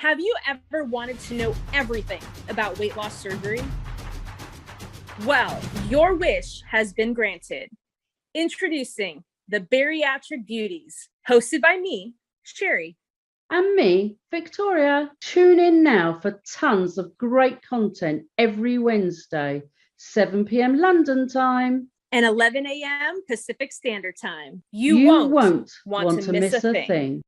Have you ever wanted to know everything about weight loss surgery? Well, your wish has been granted. Introducing the Bariatric Beauties, hosted by me, Sheri. And me, Victoria. Tune in now for tons of great content every Wednesday, 7 p.m. London time. And 11 a.m. Pacific Standard Time. You You won't want to miss a thing.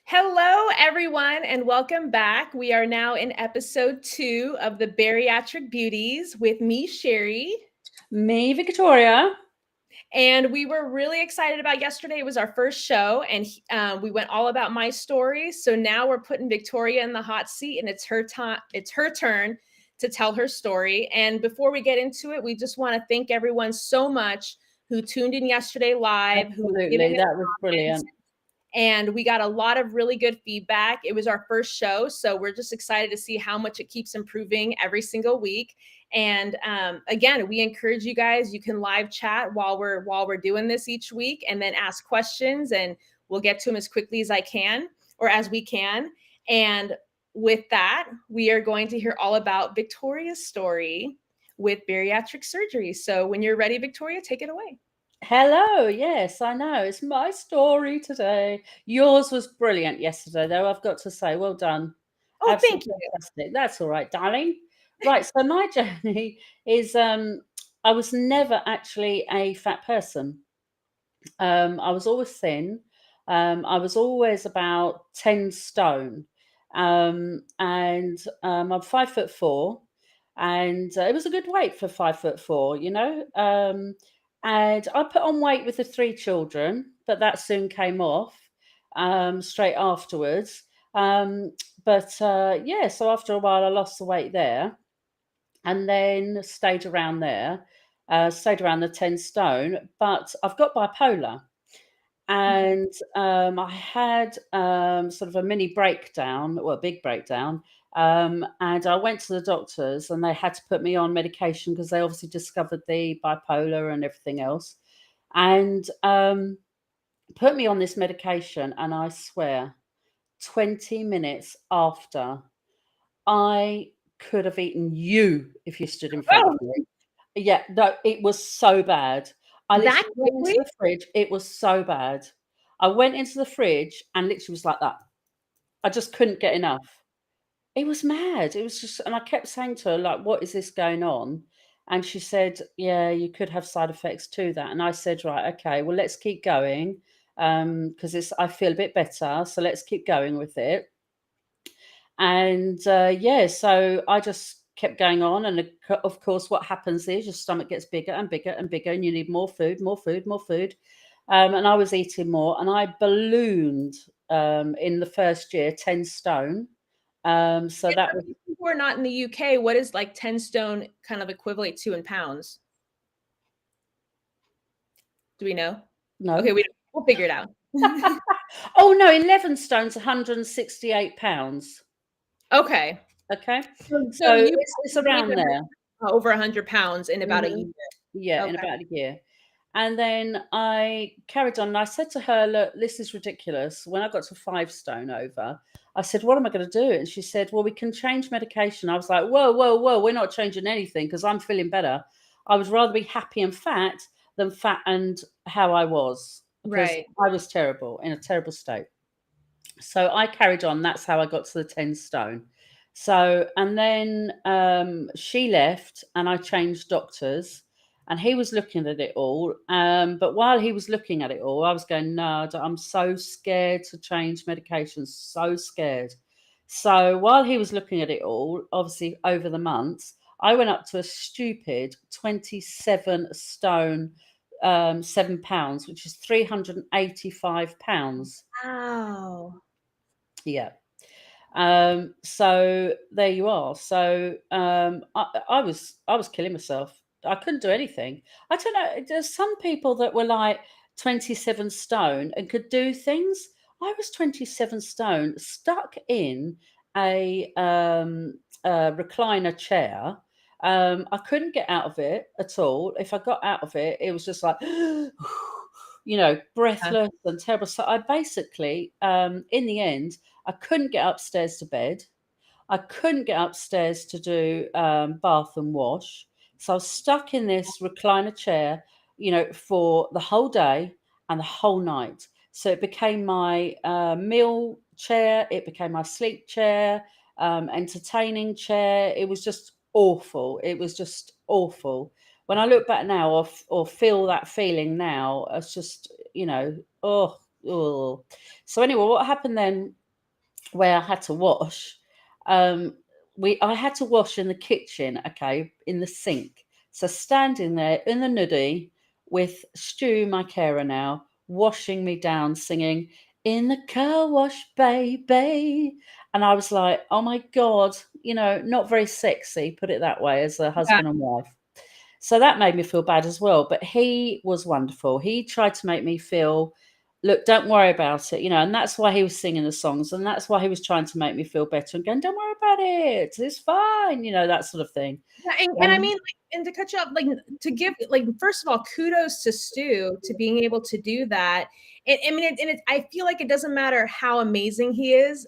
Hello, everyone, and welcome back. We are now in episode 2 of the Bariatric Beauties with me, Sheri. Me, Victoria. And we were really excited about yesterday. It was our first show, and we went all about my story. So now we're putting Victoria in the hot seat, and it's her turn to tell her story. And before we get into it, we just want to thank everyone so much who tuned in yesterday live. Absolutely, that was brilliant. And we got a lot of really good feedback. It was our first show, so we're just excited to see how much it keeps improving every single week. And again, we encourage you guys. You can live chat while we're doing this each week, and then ask questions, and we'll get to them as quickly as I can or as we can. And with that, we are going to hear all about Victoria's story with bariatric surgery. So when you're ready, Victoria, take it away. Hello. Yes, I know. It's my story today. Yours was brilliant yesterday, though, I've got to say. Well done. Oh, Absolutely thank you. fantastic. That's all right, darling. Right. So my journey is I was never actually a fat person. I was always thin. I was always about 10 stone. And I'm 5'4", and it was a good weight for 5'4", you know. And I put on weight with the 3 children, but that soon came off straight afterwards. Yeah, so after a while, I lost the weight there, and then stayed around there, stayed around the 10 stone. But I've got bipolar. And I had sort of a mini breakdown, well, a big breakdown. And I went to the doctors, and they had to put me on medication because they obviously discovered the bipolar and everything else. And put me on this medication. And I swear, 20 minutes after, I could have eaten you if you stood in front of me. Yeah, no, it was so bad. I That literally went into the fridge. It was so bad. I went into the fridge and literally was like that. I just couldn't get enough. It was mad. It was just, and I kept saying to her, like, what is this going on? And she said, yeah, you could have side effects to that. And I said, right, okay, well, let's keep going. Because I feel a bit better. So let's keep going with it. And yeah, so I just kept going on. And of course, what happens is your stomach gets bigger and bigger and bigger, and you need more food, more food, more food. And I was eating more, and I ballooned in the first year 10 stone. So that was. People who are not in the UK, what is like 10 stone kind of equivalent to in pounds? Do we know? No. Okay, we'll figure it out. Oh no, 11 stones, 168 pounds. Okay. Okay. So you it's around there. Over 100 pounds in about a year. Yeah, in about a year. And then I carried on, and I said to her, look, this is ridiculous. When I got to 5 stone over, I said, what am I going to do? And she said, well, we can change medication. I was like, whoa, whoa, whoa, we're not changing anything because I'm feeling better. I would rather be happy and fat than fat and how I was, because Right. I was terrible, in a terrible state. So I carried on. That's how I got to the 10 stone. So, and then she left, and I changed doctors, and he was looking at it all. But while he was looking at it all, I was going, no, I'm so scared to change medications, so scared. So while he was looking at it all, obviously over the months, I went up to a stupid 27 stone, 7 pounds, which is 385 pounds. Wow. Yeah. So there you are. So I was killing myself. I couldn't do anything. I don't know. There's some people that were like 27 stone and could do things. I was 27 stone, stuck in a recliner chair. I couldn't get out of it at all. If I got out of it, it was just like, Yeah. breathless and terrible. So I basically, in the end, I couldn't get upstairs to bed. I couldn't get upstairs to do bath and wash. So I was stuck in this recliner chair, for the whole day and the whole night. So it became my meal chair, it became my sleep chair, entertaining chair. It was just awful. It was just awful. When I look back now, or feel that feeling now, it's just, oh. So anyway, what happened then, where I had to wash. Um, I had to wash in the kitchen, okay, in the sink. So standing there in the nudie with Stu, my carer now, washing me down, singing "In the car wash, baby," and I was like, "Oh my god," not very sexy, put it that way, as a Yeah. husband and wife. So that made me feel bad as well. But he was wonderful. He tried to make me feel, look, don't worry about it, and that's why he was singing the songs, and that's why he was trying to make me feel better and going, don't worry about it, it's fine, that sort of thing. Yeah, and I mean, like, and to cut you off, like, to give, like, first of all, kudos to Stu to being able to do that. I mean, I feel like it doesn't matter how amazing he is,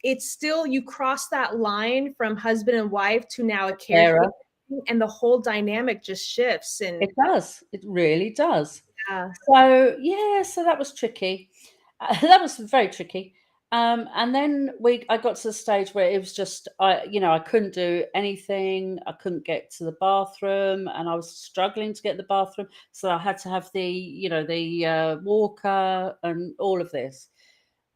it's still, you cross that line from husband and wife to now a caretaker, Sarah, and the whole dynamic just shifts. And it does, it really does. yeah, So yeah, so that was tricky. That was very tricky. And then I got to the stage where it was just, I couldn't do anything. I couldn't get to the bathroom, and I was struggling to get the bathroom. So I had to have the walker and all of this.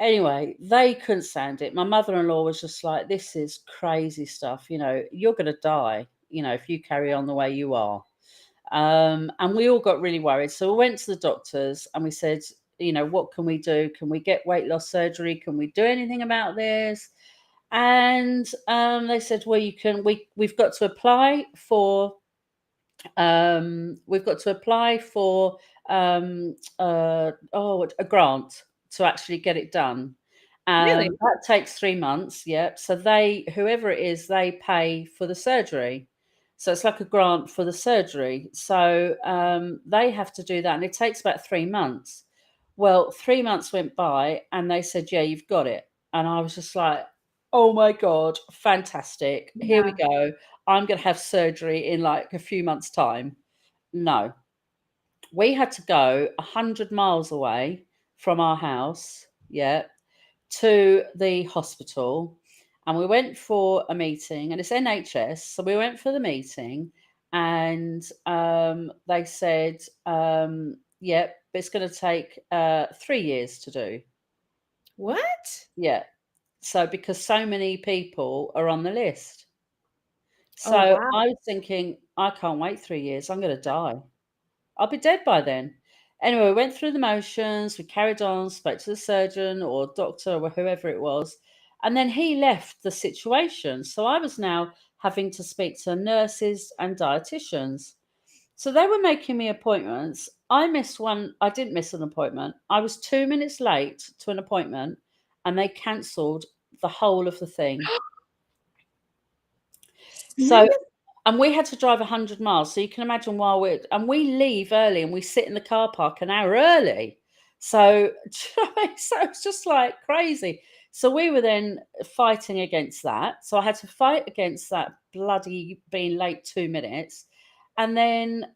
Anyway, they couldn't stand it. My mother-in-law was just like, "This is crazy stuff. You're going to die. If you carry on the way you are." And we all got really worried. So we went to the doctors and we said, what can we do? Can we get weight loss surgery? Can we do anything about this? And they said, well, we've got to apply for a grant to actually get it done. really, That takes 3 months. Yep. So whoever it is, they pay for the surgery. So it's like a grant for the surgery. So they have to do that, and it takes about 3 months. Well, 3 months went by, and they said, "Yeah, you've got it." And I was just like, "Oh my god, fantastic! Here we yeah, go. I'm going to have surgery in like a few months' time." No, we had to go 100 miles away from our house, yeah, to the hospital. And we went for a meeting, and it's NHS. So we went for the meeting, and they said, yeah, it's going to take 3 years to do. what? Yeah. So because so many people are on the list. Oh So wow, I was thinking, I can't wait 3 years. I'm going to die. I'll be dead by then. Anyway, we went through the motions, we carried on, spoke to the surgeon or doctor or whoever it was, and then he left the situation. So I was now having to speak to nurses and dietitians. So they were making me appointments. I missed one, I didn't miss an appointment. I was 2 minutes late to an appointment, and they cancelled the whole of the thing. So, serious? and we had to drive 100 miles. So you can imagine, and we leave early and we sit in the car park an hour early. So, so it's just like crazy. So we were then fighting against that. So I had to fight against that bloody being late 2 minutes. And then,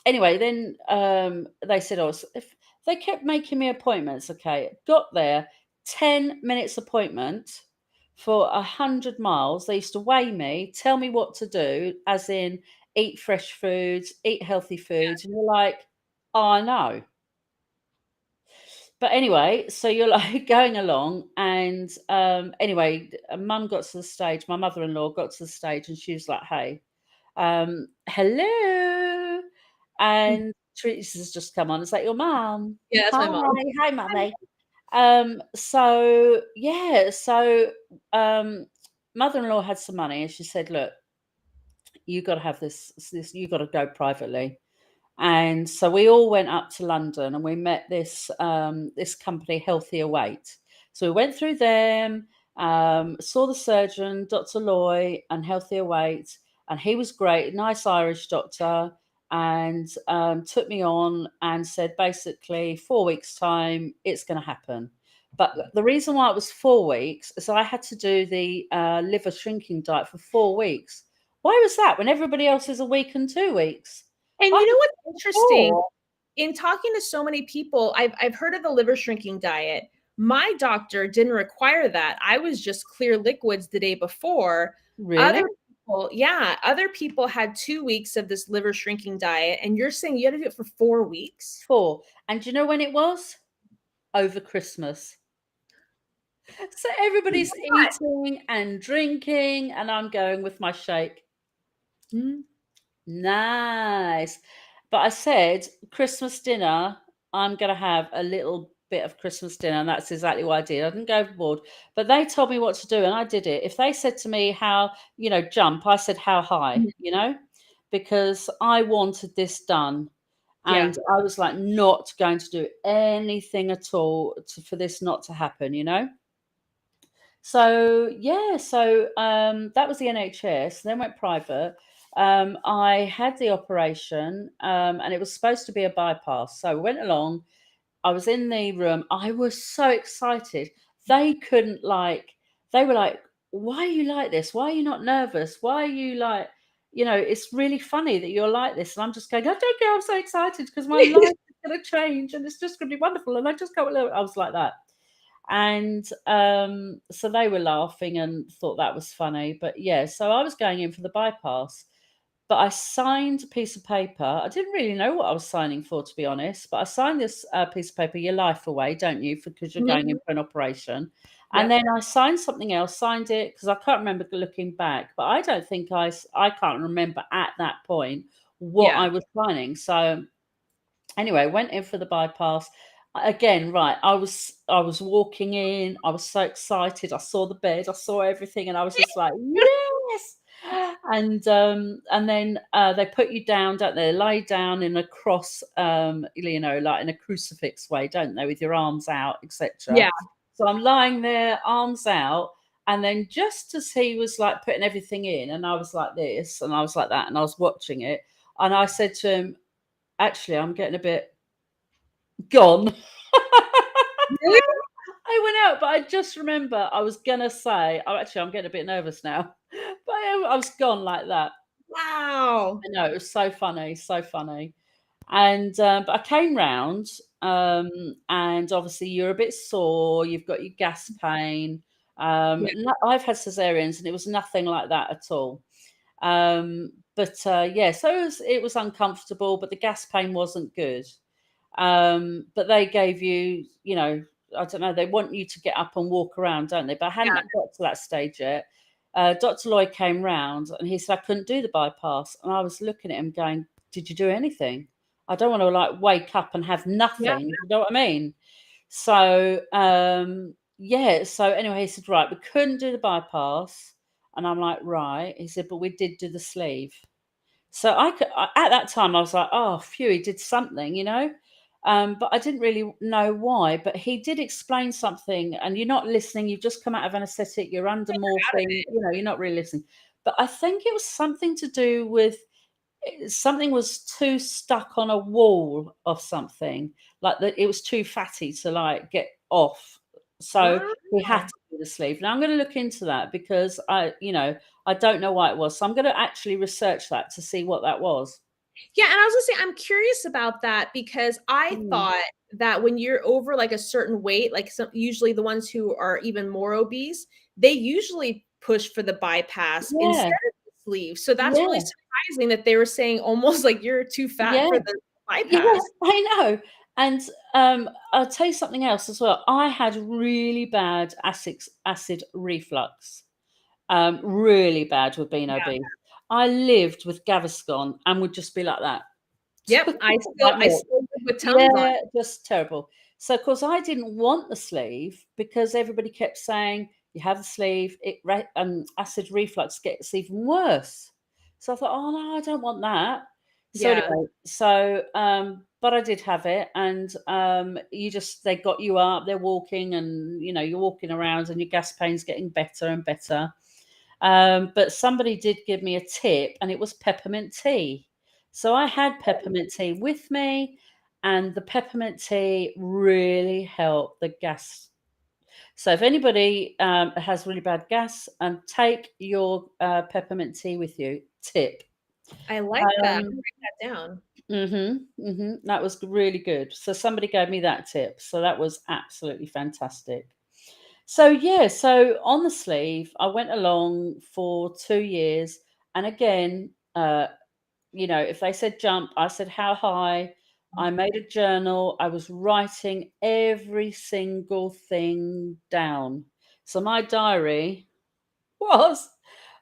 anyway, then they said, oh, if they kept making me appointments, okay, got there, 10 minutes appointment for 100 miles. They used to weigh me, tell me what to do, as in eat fresh foods, eat healthy foods. And you're like, oh, I know. But anyway, so you're like going along. And anyway, mum got to the stage, my mother in law got to the stage, and she was like, hey, hello. And Teresa's just come on. It's like, your mum. Yeah, that's Hi, my mom. hi, mummy. So yeah, so mother-in-law had some money, and she said, look, you got to have this, you got to go privately. And so we all went up to London, and we met this company, Healthier Weight. So we went through them, saw the surgeon, Dr. Loy, and Healthier Weight, and he was great, nice Irish doctor. and took me on and said basically 4 weeks time it's going to happen. But the reason why it was 4 weeks is I had to do the liver shrinking diet for 4 weeks. Why was that when everybody else is a week and 2 weeks? And I you know had what's interesting? four. In talking to so many people, I've heard of the liver shrinking diet. My doctor didn't require that. I was just clear liquids the day before. Really? Other people, yeah, other people had 2 weeks of this liver shrinking diet, and you're saying you had to do it for 4 weeks? Four. And do you know when it was? Over Christmas. So everybody's What? eating and drinking, and I'm going with my shake. Mm, Nice. But I said, Christmas dinner, I'm going to have a little bit of Christmas dinner. And that's exactly what I did. I didn't go overboard, but they told me what to do and I did it. If they said to me, how, jump, I said, how high, mhm. because I wanted this done. Yeah, And I was like, not going to do anything at all for this not to happen. So yeah, that was the NHS. Then went private. I had the operation, and it was supposed to be a bypass. So I went along. I was in the room. I was so excited. They couldn't like. They were like, "Why are you like this? Why are you not nervous? Why are you like?" It's really funny that you're like this. And I'm just going, I don't care. I'm so excited because my life is going to change and it's just going to be wonderful. And I just can't believe it. I was like that. And so they were laughing and thought that was funny. But yeah, so I was going in for the bypass, but I signed a piece of paper. I didn't really know what I was signing for, to be honest, but I signed this piece of paper, your life away, don't you? Because you're going in mhm, for an operation. And yep, then I signed something else, signed it because I can't remember looking back, but I don't think I can't remember at that point what yeah, I was signing. So anyway, went in for the bypass. Again, right, I was walking in, I was so excited. I saw the bed, I saw everything, and I was just like, "Yes!" And then they put you down, don't they? Lie down in a cross, like in a crucifix way, don't they, with your arms out, etc. yeah, So I'm lying there, arms out, and then just as he was like putting everything in, and I was like this, and I was like that, and I was watching it, and I said to him, actually, I'm getting a bit gone. really? I went out, but I just remember I was gonna say, "Oh, actually, I'm getting a bit nervous now," but I was gone like that. Wow. I know it was so funny, so funny. And but I came round, and obviously you're a bit sore. You've got your gas pain. Yeah, I've had cesareans, and it was nothing like that at all. But yeah, so it was uncomfortable, but the gas pain wasn't good. But they gave you, I don't know, they want you to get up and walk around, don't they? But I hadn't yeah, got to that stage yet. Dr. Lloyd came round and he said I couldn't do the bypass. And I was looking at him going, did you do anything? I don't want to like wake up and have yeah, nothing. You know what I mean? So yeah, so anyway, he said, right, we couldn't do the bypass. And I'm like, right. He said, but we did do the sleeve. So at that time, I was like, "Oh, phew, he did something," but I didn't really know why. But he did explain something, and you're not listening. You've just come out of anaesthetic. You're under out of morphine. it. You're not really listening. But I think it was something to do with something was too stuck on a wall of something, like that. It was too fatty to like get off. So he had Wow. to do the sleeve. Now I'm going to look into that because I don't know why it was. So I'm going to actually research that to see what that was. Yeah, and I was gonna say, I'm curious about that because I Mm. thought that when you're over like a certain weight, like some usually the ones who are even more obese, they usually push for the bypass Yeah, instead of the sleeve. So that's really yeah, surprising that they were saying almost like you're too fat yeah, for the yeah, bypass. I know. And I'll tell you something else as well. I had really bad acid reflux. Really bad with being Yeah. obese. I lived with Gaviscon and would just be like that. Yep. I still Like I milk. still live with Tums on. Yeah, just terrible. So, of course, I didn't want the sleeve because everybody kept saying, "You have the sleeve, acid reflux gets even worse." So I thought, "Oh no, I don't want that." So Yeah. anyway, but I did have it, and they got you up, they're walking, and you're walking around, and your gas pain's getting better and better. But somebody did give me a tip, and it was peppermint tea. So I had peppermint tea with me, and the peppermint tea really helped the gas. So if anybody has really bad gas, take your peppermint tea with you. Tip. I like that. I'm Um, gonna write that down. that was really good. So somebody gave me that tip. So that was absolutely fantastic. So yeah, so on the sleeve, I went along for 2 years, and again, if they said jump, I said how high. I made a journal. I was writing every single thing down. So my diary was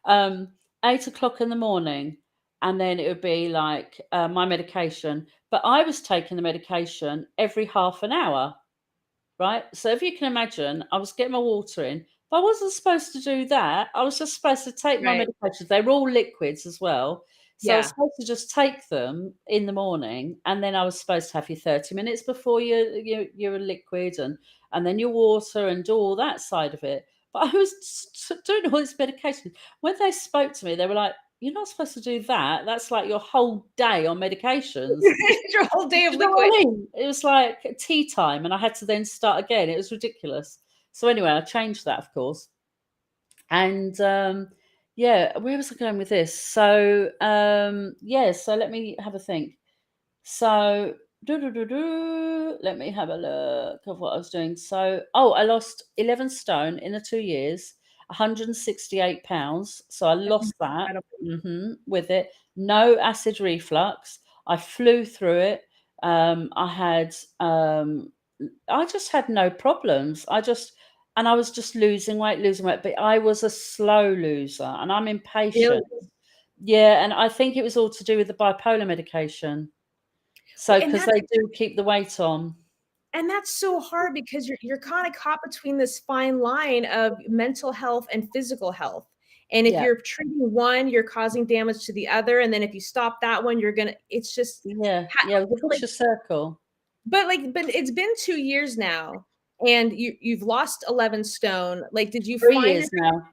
um, 8 o'clock in the morning, and then it would be like my medication. But I was taking the medication every half an hour, right? So if you can imagine, I was getting my water in, but I wasn't supposed to do that. I was just supposed to take my Right. medications. They were all liquids as well. So I was Yeah. supposed to just take them in the morning, and then I was supposed to have your 30 minutes before your liquid, and then your water, and do all that side of it. But I was doing all this medication. When they spoke to me, they were like, "You're not supposed to do that. That's like your whole day on medications." Your whole Do day of you know liquid. what I mean? It was like tea time, and I had to then start again. It was ridiculous. So anyway, I changed that, of course. And yeah, where was I going with this? So yeah, so let me have a think. So let me have a look of what I was doing. So I lost 11 stone in the 2 years, 168 pounds. So I That's lost that incredible. with it. No acid reflux. I flew through it. I had I just had no problems. I was just losing weight, but I was a slow loser, and I'm Really? impatient. Yeah, and I think it was all to do with the bipolar medication. Well, So, and because that's they do keep the weight on. so hard because you're kind of caught between this fine line of mental health and physical health. And if Yeah, you're treating one, you're causing damage to the other. And then if you stop that one, it's just yeah, ha- yeah, it was a like, vicious circle. but it's been 2 years now, and you've lost 11 stone. Like, did you 3 find years now.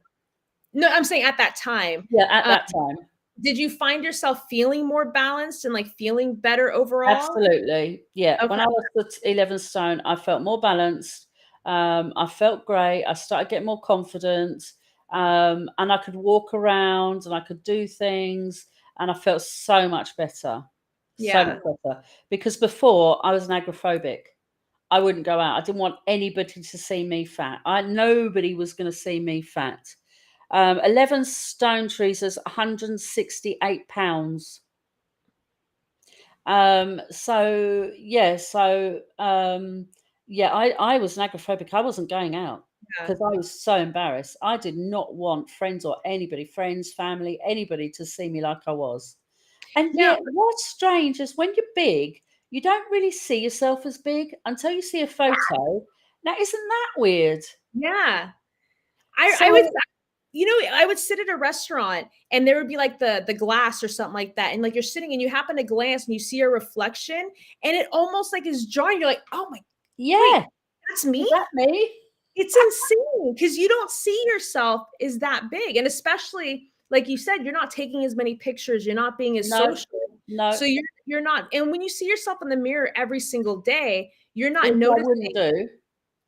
no, I'm saying at that time, Yeah, at um, that time. did you find yourself feeling more balanced and like feeling better overall? Absolutely. Yeah. Okay. When I lost the 11 stone, I felt more balanced. I felt great. I started getting more confident. And I could walk around and I could do things. And I felt so much better. So much Yeah. better. Because before I was an agoraphobic. I wouldn't go out. I didn't want anybody to see me fat. Nobody was going to see me fat. 11 stone trees is 168 pounds. I was an agoraphobic. I wasn't going out Yeah. because I was so embarrassed. I did not want friends or anybody, friends, family, anybody to see me like I was. And Now, yet, what's strange is when you're big, you don't really see yourself as big until you see a photo. Now, isn't that weird? yeah. I would, So, I would sit at a restaurant and there would be like the glass or something like that. And like you're sitting and you happen to glance and you see a reflection and it almost like is jarring. You're like, oh my, wait, yeah, that's me? is that me? It's insane because you don't see yourself as that big. And especially like you said, you're not taking as many pictures, you're not being as No, social. no, So you're not, and when you see yourself in the mirror every single day, you're not which I wouldn't noticing. do.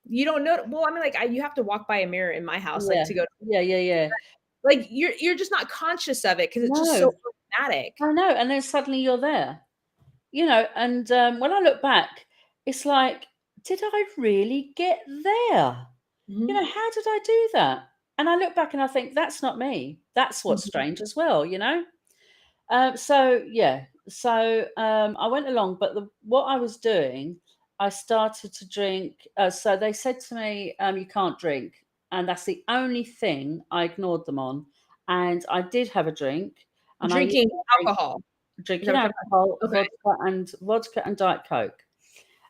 You don't know. Well, I mean, like you have to walk by a mirror in my house, like Yeah, to go. yeah, yeah, yeah. Like you're just not conscious of it because it's just so No, automatic. I know. And then suddenly you're there. And when I look back, it's like, did I really get there? Mhm, How did I do that? And I look back and I think, that's not me. That's what's mhm. strange as well. So yeah, so I went along, but what I was doing, I started to drink. So they said to me, "You can't drink," and that's the only thing I ignored them on. And I did have a drink, and I used Drinking to drink alcohol. Is that drinking what you're alcohol, talking vodka and Diet Coke.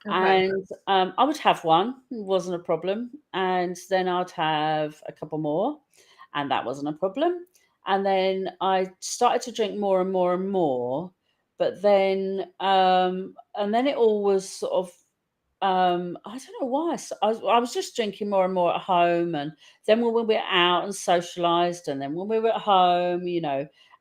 about? Okay. Okay. And I would have one, it wasn't a problem. And then I'd have a couple more, and that wasn't a problem. And then I started to drink more and more and more. But then it all was sort of, I don't know why. I was just drinking more and more at home. And then when we were out and socialized, and then when we were at home.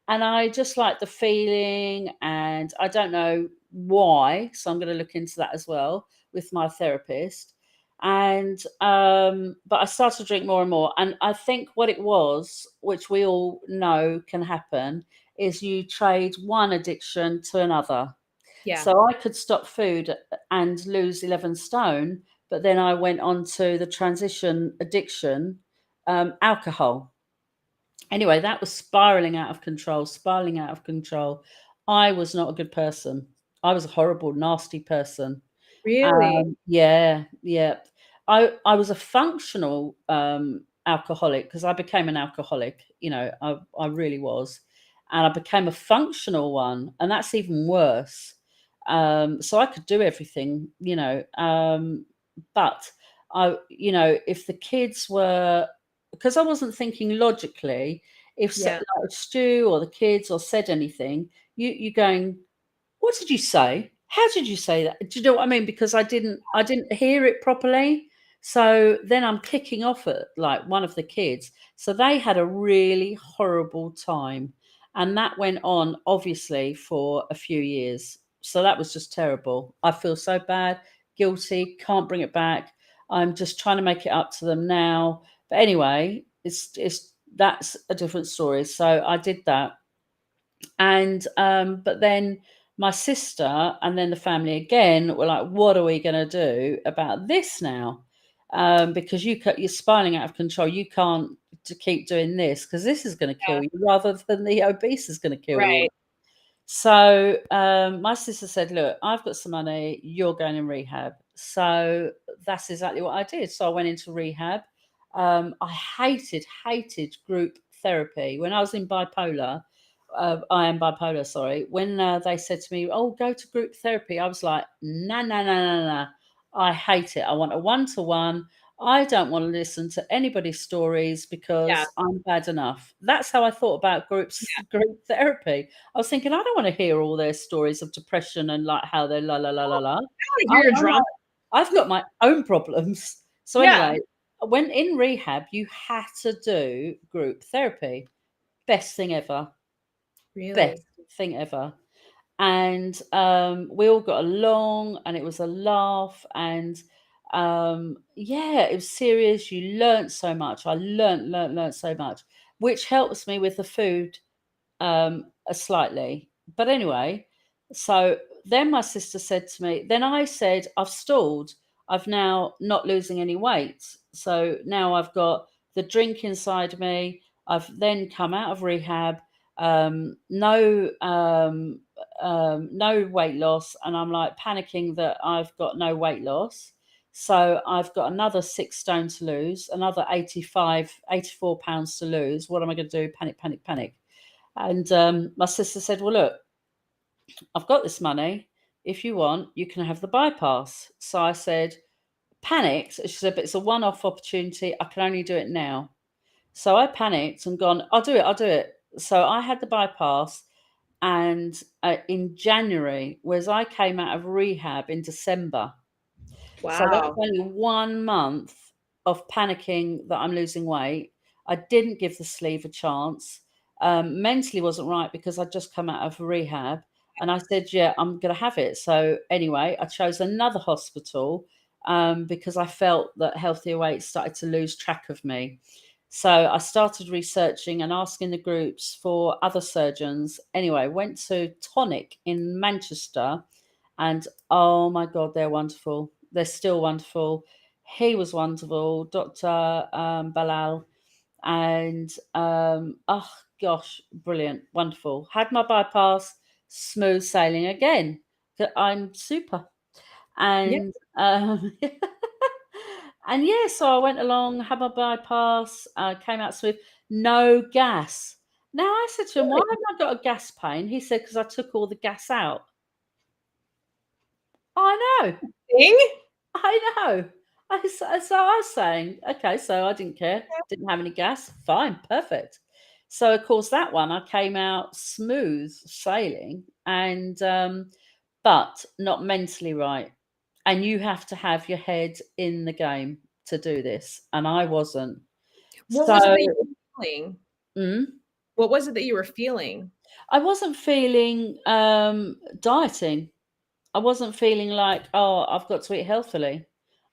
and I just like the feeling, and I don't know why, so I'm gonna look into that as well with my therapist. And, but I started to drink more and more, and I think what it was, which we all know can happen, is you trade one addiction to another. Yeah. So I could stop food and lose 11 stone, but then I went on to the transition addiction, alcohol. Anyway, that was spiraling out of control, spiraling out of control. I was not a good person. I was a horrible, nasty person. Really? Yeah, yeah. I was a functional alcoholic because I became an alcoholic. I really was, and I became a functional one, and that's even worse. So I could do everything, but if the kids were, because I wasn't thinking logically, Yeah. like Stu or the kids or said anything, you going, what did you say? How did you say that? Do you know what I mean? Because I didn't hear it properly. So then I'm kicking off at like one of the kids. So they had a really horrible time. And that went on obviously for a few years. So that was just terrible. I feel so bad, guilty, can't bring it back. I'm just trying to make it up to them now. But anyway, it's that's a different story. So I did that, and but then my sister and then the family again were like, what are we going to do about this now? Because you're spiraling out of control. You can't to keep doing this because this is going to Yeah. kill you rather than the obese is going to kill you. Right. So my sister said, look, I've got some money, you're going in rehab. So that's exactly what I did. So I went into rehab. I hated group therapy. When I was in bipolar, I am bipolar, sorry. When they said to me, oh, go to group therapy, I was like, no, no, no, no, no. I hate it. I want a one to one. I don't want to listen to anybody's stories Yeah. because I'm bad enough. That's how I thought about group therapy. I was thinking, I don't want to hear all their stories of depression and like how they're la la la la la. I hear your I'm drama. like, I've got my own problems. So Yeah. anyway, when in rehab, you had to do group therapy. Best thing ever. Best Really? thing ever. And we all got along, and it was a laugh. And yeah, it was serious. You learnt so much. I learnt so much, which helps me with the food slightly. But anyway, so then my sister said to me, then I said, I've stalled. I've now not losing any weight. So now I've got the drink inside me. I've then come out of rehab, no, no weight loss. And I'm like panicking that I've got no weight loss. So I've got another 6 stone to lose, another 84 pounds to lose. What am I going to do? Panic, panic, panic. And my sister said, well, look, I've got this money. If you want, you can have the bypass. So I said, panicked. She said, but it's a one off opportunity. I can only do it now. So I panicked and gone, I'll do it. I'll do it. So I had the bypass. And in January, whereas I came out of rehab in December. So that's Wow. only 1 month of panicking that I'm losing weight. I didn't give the sleeve a chance. Mentally wasn't right because I'd just come out of rehab, and I said, "Yeah, I'm gonna have it." So anyway, I chose another hospital, because I felt that healthier weight started to lose track of me. So I started researching and asking the groups for other surgeons. Anyway, went to Tonic in Manchester, and oh my God, they're wonderful. They're still wonderful. He was wonderful, Dr. Balal. And oh gosh, brilliant, wonderful. Had my bypass, smooth sailing again. I'm super. Yeah. And and yeah, so I went along, had my bypass, came out smooth, no gas. Now I said to him, why have I got a gas pain? He said, because I took all the gas out. I know. Thing? I know. So I was saying, okay, so I didn't care, didn't have any gas, fine, perfect. So of course that one I came out smooth sailing, and but not mentally right. And you have to have your head in the game to do this, and I wasn't. What was it So that you were feeling? mm? What was it that you were feeling? I wasn't feeling dieting. I wasn't feeling like, oh, I've got to eat healthily.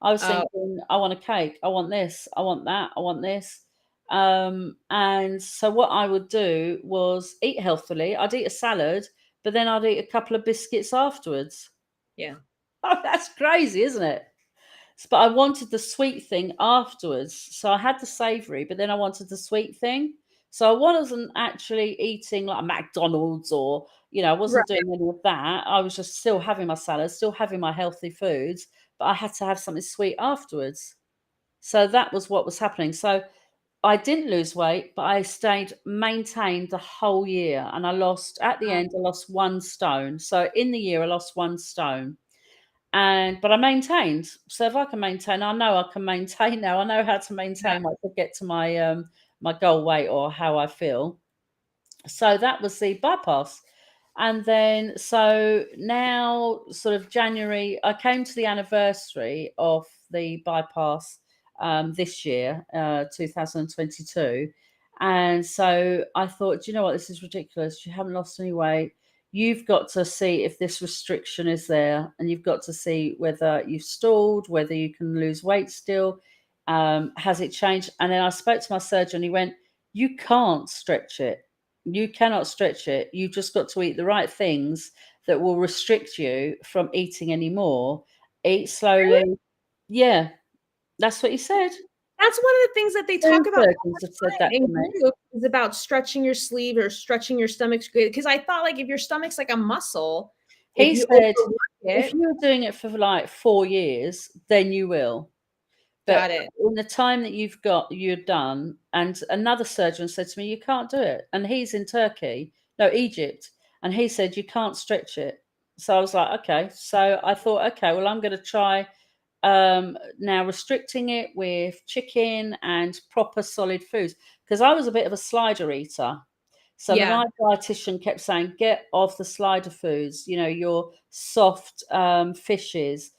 I was Oh, thinking, I want a cake, I want this, I want that, I want this. And so what I would do was eat healthily. I'd eat a salad, but then I'd eat a couple of biscuits afterwards. yeah. Oh, that's crazy, isn't it? But I wanted the sweet thing afterwards. So I had the savory, but then I wanted the sweet thing. So I wasn't actually eating like a McDonald's or, I Right. wasn't doing any of that. I was just still having my salad, still having my healthy foods, but I had to have something sweet afterwards. So that was what was happening. So I didn't lose weight, but I stayed maintained the whole year. And at the end, I lost 1 stone. So in the year, I lost 1 stone. But I maintained. So if I can maintain, I know I can maintain now. I know how to Yeah. maintain once I get to my goal weight or how I feel. So that was the bypass. And then so now sort of January, I came to the anniversary of the bypass this year, 2022. And so I thought, do you know what, this is ridiculous. You haven't lost any weight. You've got to see if this restriction is there, and you've got to see whether you've stalled, whether you can lose weight still. Has it changed? And then I spoke to my surgeon. He went, you can't stretch it. You cannot stretch it. You've just got to eat the right things that will restrict you from eating anymore. Eat Really? slowly. Yeah, that's what he said. That's one of the things that they 2 talk about all surgeons have said the that time to in me. group is about stretching your sleeve or stretching your stomach. Because I thought like if your stomach's like a muscle, if He you said, overwork if it, you're doing it for like 4 years, then you will. But got it. in the time that you're done, and another surgeon said to me, "You can't do it." And he's in Turkey, no, Egypt, and he said, "You can't stretch it." So I was like, "Okay." So I thought, "Okay, well, I'm gonna try now restricting it with chicken and proper solid foods," because I was a bit of a slider eater. So Yeah. my dietitian kept saying, get off the slider foods, your soft fishes,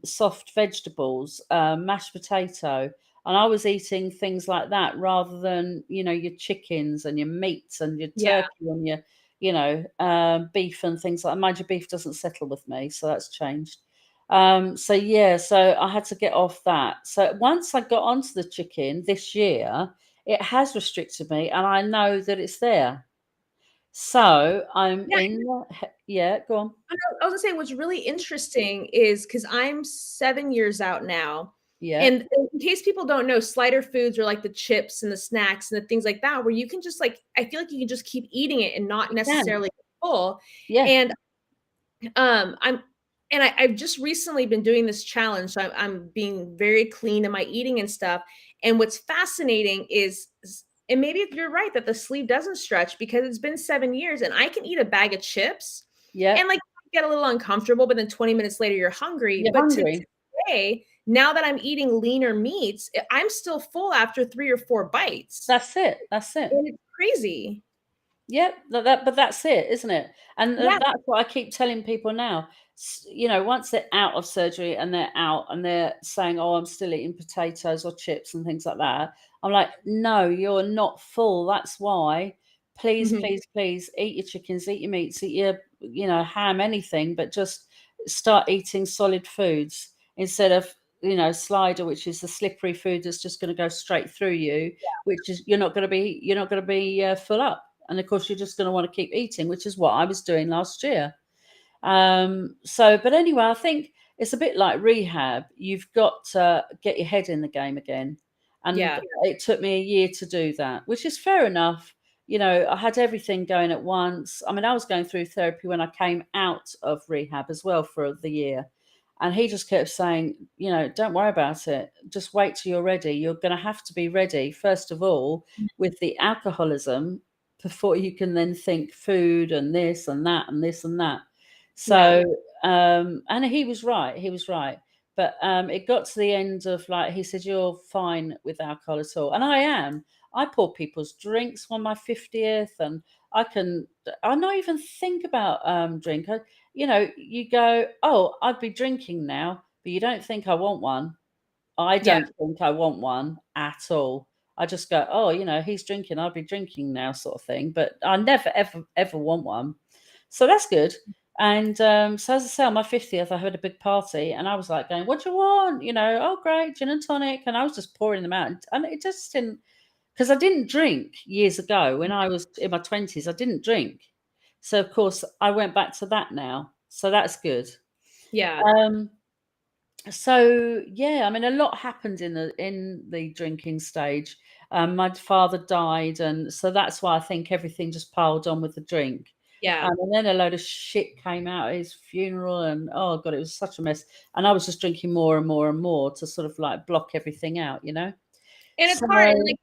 soft vegetables, mashed potato. And I was eating things like that rather than, your chickens and your meats and your Yeah. turkey and your, beef and things like that. Mind you, beef doesn't settle with me, so that's changed. So yeah, so I had to get off that. So once I got onto the chicken this year, it has restricted me, and I know that it's there. So I'm Yeah. in the yeah, go on. I was gonna say what's really interesting is because I'm 7 years out now. Yeah, And in case people don't know, slider foods are like the chips and the snacks and the things like that, where you can just like, I feel like you can just keep eating it and not you can. necessarily get full. Yeah, And I'm and I've just recently been doing this challenge. So I'm being very clean in my eating and stuff. And what's fascinating and maybe if you're right that the sleeve doesn't stretch because it's been 7 years and I can eat a bag of chips yeah, and like get a little uncomfortable, but then 20 minutes later you're hungry. you're But hungry. today, now that I'm eating leaner meats, I'm still full after 3 or 4 bites. That's it, that's it. And it's crazy. Yep, but that's it, isn't it? And Yeah. that's what I keep telling people now. Once they're out of surgery and they're out and they're saying, "Oh, I'm still eating potatoes or chips and things like that," I'm like, "No, you're not full. That's why. Please, Mhm. please, please eat your chickens, eat your meats, eat your, ham, anything, but just start eating solid foods instead of, slider, which is the slippery food that's just going to go straight through you, which is you're not going to be full up." And of course, you're just going to want to keep eating, which is what I was doing last year. But anyway, I think it's a bit like rehab. You've got to get your head in the game again. And Yeah. it took me a year to do that, which is fair enough. I had everything going at once. I mean, I was going through therapy when I came out of rehab as well for the year. And he just kept saying, don't worry about it. Just wait till you're ready. You're going to have to be ready, first of all, with the alcoholism before you can then think food and this and that and this and that. Yeah. So, and he was right. He was right. But it got to the end of like, he said, "You're fine with alcohol at all." And I am. I pour people's drinks on my 50th, and I not even think about drink. You go, "Oh, I'd be drinking now," but you don't think I want one. I Yeah. don't think I want one at all. I just go, oh, he's drinking, I'll be drinking now, sort of thing. But I never, ever, ever want one. So that's good. And so, as I say, on my 50th, I had a big party, and I was like going, "What do you want?" Oh, great, gin and tonic, and I was just pouring them out, and it just didn't, because I didn't drink years ago when I was in my 20s. I didn't drink, so of course I went back to that now. So that's good. Yeah. Um, so yeah, I mean, a lot happened in the drinking stage. My father died, and so that's why I think everything just piled on with the drink. Yeah. And then a load of shit came out at his funeral, and oh god, it was such a mess. And I was just drinking more and more and more to sort of like block everything out. And it's hard, and, So like,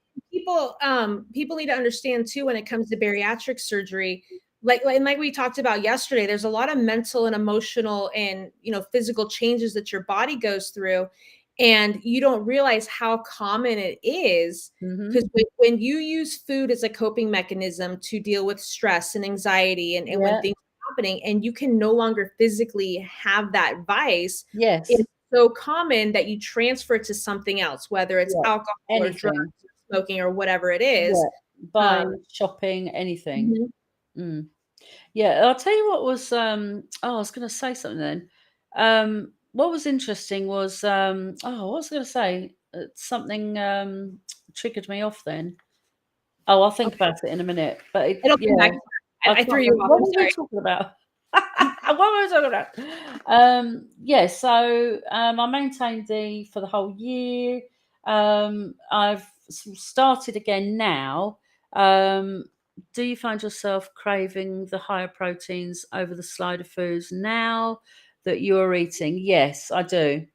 people need to understand too when it comes to bariatric surgery, like we talked about yesterday, there's a lot of mental and emotional and, physical changes that your body goes through, and you don't realize how common it is, mhm, 'cause when you use food as a coping mechanism to deal with stress and anxiety and when yeah, things are happening and you can no longer physically have that vice, yes, it's so common that you transfer to something else, whether it's yeah, alcohol or drugs anything, or smoking or whatever it is. yeah, Um, buying, shopping, anything. mhm. Mm. Yeah, I'll tell you what was, I was gonna say something then. What was interesting was, what was I gonna say? Something, triggered me off then. Oh, I'll think Okay. about it in a minute, but It'll come yeah, back. I I can't threw you remember. off, What I'm were we sorry. talking about? What were we talking about? Yeah, so, I maintained for the whole year. I've started again now. Um, do you find yourself craving the higher proteins over the slider foods now that you're eating? Yes, I do.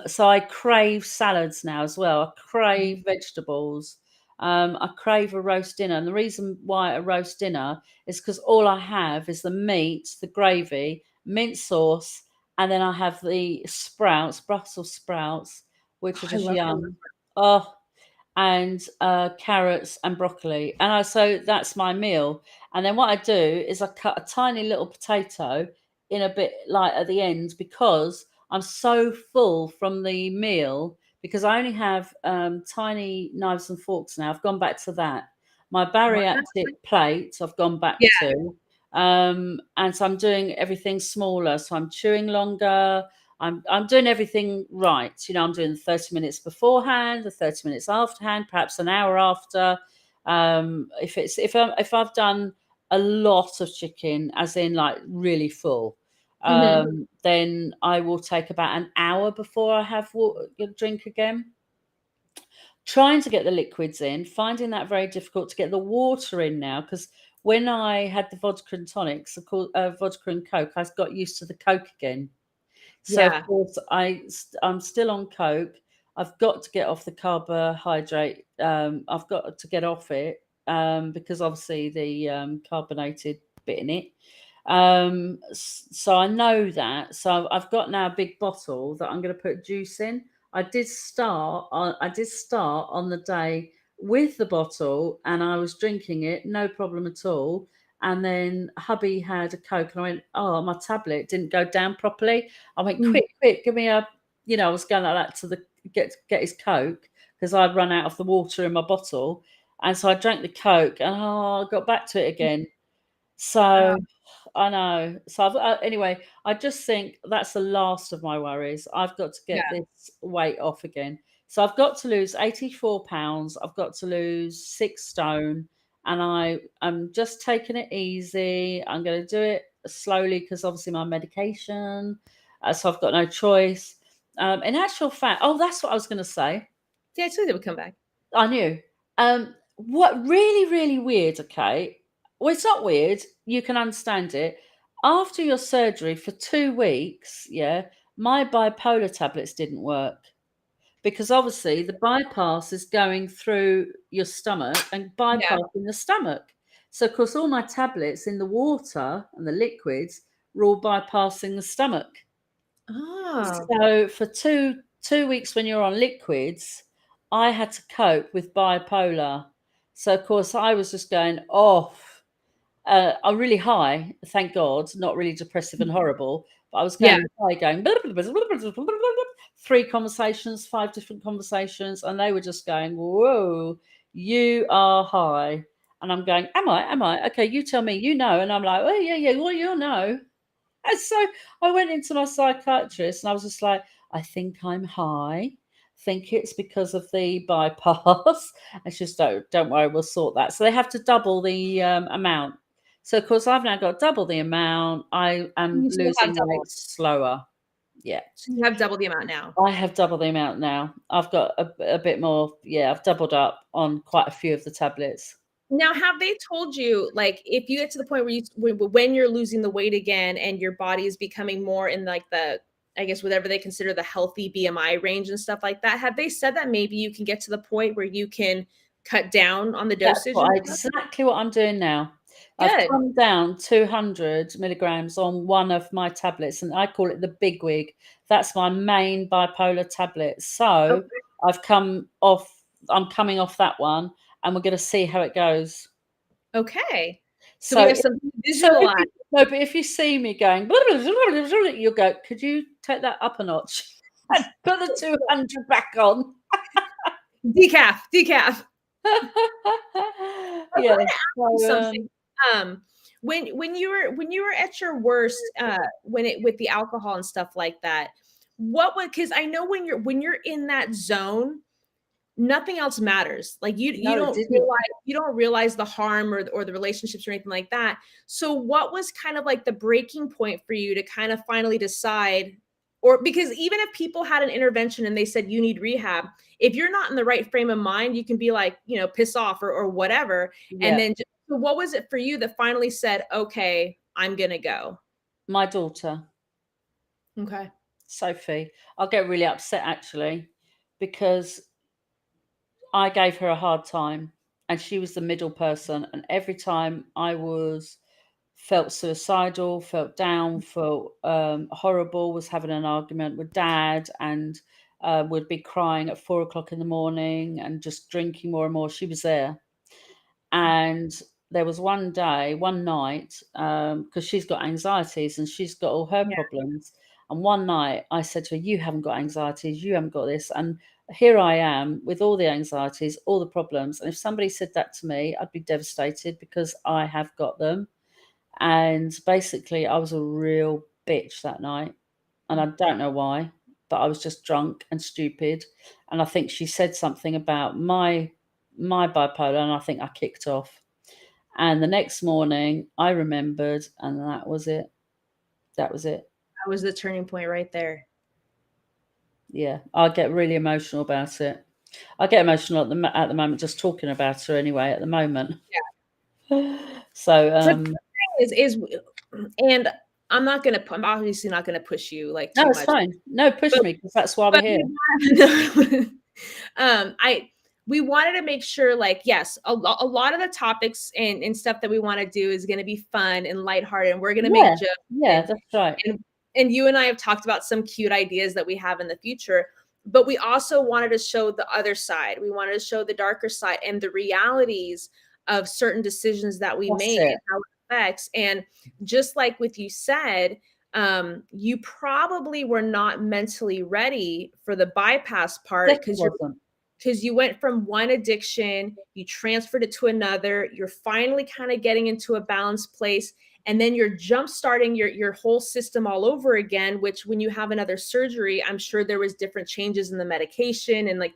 So I crave salads now as well. I crave vegetables. I crave a roast dinner. And the reason why a roast dinner is because all I have is the meat, the gravy, mint sauce, and then I have the sprouts, Brussels sprouts, which are Oh, I just love Brussels yum. Oh, and carrots and broccoli. So that's my meal. And then what I do is I cut a tiny little potato in a bit like at the end, because I'm so full from the meal, because I only have tiny knives and forks now. I've gone back to that. My sprouts. bariatric plate, I've gone back Yeah. to. And so I'm doing everything smaller. So I'm chewing longer. I'm doing everything right. I'm doing 30 minutes beforehand, the 30 minutes afterhand, perhaps an hour after. If I've done a lot of chicken, as in like really full, Mhm. then I will take about an hour before I have drink again. Trying to get the liquids in, finding that very difficult to get the water in now, because when I had the vodka and tonics, of course, vodka and Coke, I got used to the Coke again. So of Yeah. course I'm still on Coke. I've got to get off the carbohydrate. I've got to get off it, because obviously the carbonated bit in it. So I know that. So I've got now a big bottle that I'm going to put juice in. I did start on the day with the bottle, and I was drinking it, no problem at all. And then hubby had a Coke, and I went, "Oh, my tablet didn't go down properly." I went, Mhm. "Quick, quick, give me a," I was going like that to the get his Coke, because I'd run out of the water in my bottle. And so I drank the Coke, and I got back to it again. Wow. So I know. So anyway, I just think that's the last of my worries. I've got to Yeah. get this weight off again. So I've got to lose 84 pounds. I've got to lose 6 stone, and I'm just taking it easy. I'm going to do it slowly, because obviously my medication. So I've got no choice. In actual fact, oh, that's what I was going to say. Yeah, I told you they would come back. I knew. What really, really weird, okay? Well, it's not weird. You can understand it. After your surgery for 2 weeks, yeah, my bipolar tablets didn't work, because obviously the bypass is going through your stomach and Yeah. bypassing the stomach. So, of course, all my tablets in the water and the liquids were all bypassing the stomach. Oh. So for two weeks when you're on liquids, I had to cope with bipolar. So of course I was just going off. I'm really high, thank God, not really depressive and horrible, but I was Yeah. going high, going 3 conversations, 5 different conversations, and they were just going, "Whoa, you are high." And I'm going, "Am I? Am I? Okay, you tell me, you know." And I'm like, "Oh, yeah, yeah, well, you'll know." And so I went into my psychiatrist and I was just like, "I think I'm high. Think it's because of the bypass." And she's, "Don't worry, we'll sort that." So they have to double the amount. So of course I've now got double the amount. I am You still have losing double. weight slower. Yeah. So you have double the amount now. I have double the amount now. I've got a bit more. Yeah, I've doubled up on quite a few of the tablets. Now, have they told you, like, if you get to the point where when you're losing the weight again and your body is becoming more in like the, I guess, whatever they consider the healthy BMI range and stuff like that, have they said that maybe you can get to the point where you can cut down on the That's dosage and stuff? exactly what I'm doing now. I've Good. come down 200 milligrams on one of my tablets, and I call it the big wig. That's my main bipolar tablet. So Okay. I've come off. I'm coming off that one, and we're going to see how it goes. Okay. So we So, have something to if visualize. you, no, but if you see me going, you'll go, "Could you take that up a notch and put the 200 back on?" Decaf, decaf. I Yeah. wanted to ask you So, something. When you were at your worst, when it with the alcohol and stuff like that, what would, because I know when you're in that zone, nothing else matters. Like no, it didn't. you don't realize the harm or the relationships or anything like that. So what was kind of like the breaking point for you to kind of finally decide, or because even if people had an intervention and they said you need rehab, if you're not in the right frame of mind, you can be like, piss off or whatever. And Yeah. then so what was it for you that finally said, okay, I'm gonna go? My daughter, Okay. Sophie, I'll get really upset actually because I gave her a hard time and she was the middle person. And every time I felt suicidal, felt down, felt horrible, was having an argument with dad, and would be crying at 4 o'clock in the morning and just drinking more and more. She was there. And there was one day, one night, because she's got anxieties and she's got all her Yeah. problems. And one night I said to her, "You haven't got anxieties, you haven't got this." And here I am with all the anxieties, all the problems. And if somebody said that to me, I'd be devastated because I have got them. And basically, I was a real bitch that night. And I don't know why, but I was just drunk and stupid. And I think she said something about my bipolar, and I think I kicked off. And the next morning, I remembered, and that was it. That was it. That was the turning point right there. Yeah, I get really emotional about it. I get emotional at the moment just talking about her anyway. At the moment, so But the thing is, and I'm obviously not gonna push you like no, too it's much, fine. No, push but me because that's why we're but here. I we wanted to make sure, like, yes, a lot of the topics and stuff that we want to do is going to be fun and lighthearted, and we're going to Yeah, make jokes yeah, that's right. and and you and I have talked about some cute ideas that we have in the future, but we also wanted to show the other side. We wanted to show the darker side and the realities of certain decisions that we That's make it. and how it affects. And just like with you said, you probably were not mentally ready for the bypass part Definitely wasn't. because you went from one addiction, you transferred it to another, you're finally kind of getting into a balanced place, and then you're jump starting your whole system all over again, which when you have another surgery, I'm sure there was different changes in the medication and like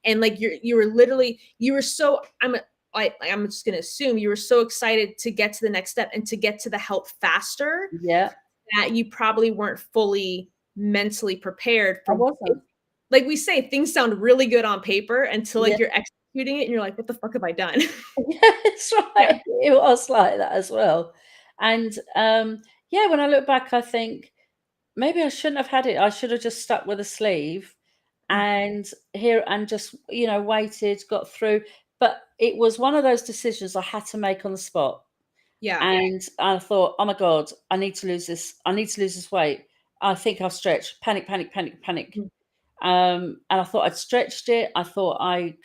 and like you were literally you were so I'm just going to assume you were so excited to get to the next step and to get to the help faster Yeah, that you probably weren't fully mentally prepared I for, wasn't. like we say, things sound really good on paper until Yeah. like you're executing it and you're like, what the fuck have I done? Yeah, that's Yeah. right. It was like that as well. And yeah, when I look back, I think maybe I shouldn't have had it. I should have just stuck with a sleeve and here and just, waited, got through. But it was one of those decisions I had to make on the spot. Yeah. And I thought, oh my God, I need to lose this. I need to lose this weight. I think I've stretched. Panic, panic, panic, panic. Mhm. And I thought I'd stretched it. I thought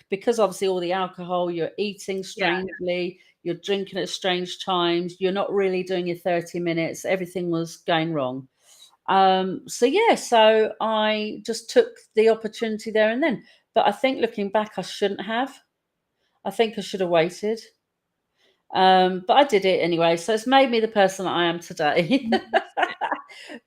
because obviously all the alcohol, you're eating Yeah. strangely, you're drinking at strange times, you're not really doing your 30 minutes. Everything was going wrong. So yeah, so I just took the opportunity there and then. But I think looking back, I shouldn't have. I think I should have waited. But I did it anyway, so it's made me the person that I am today.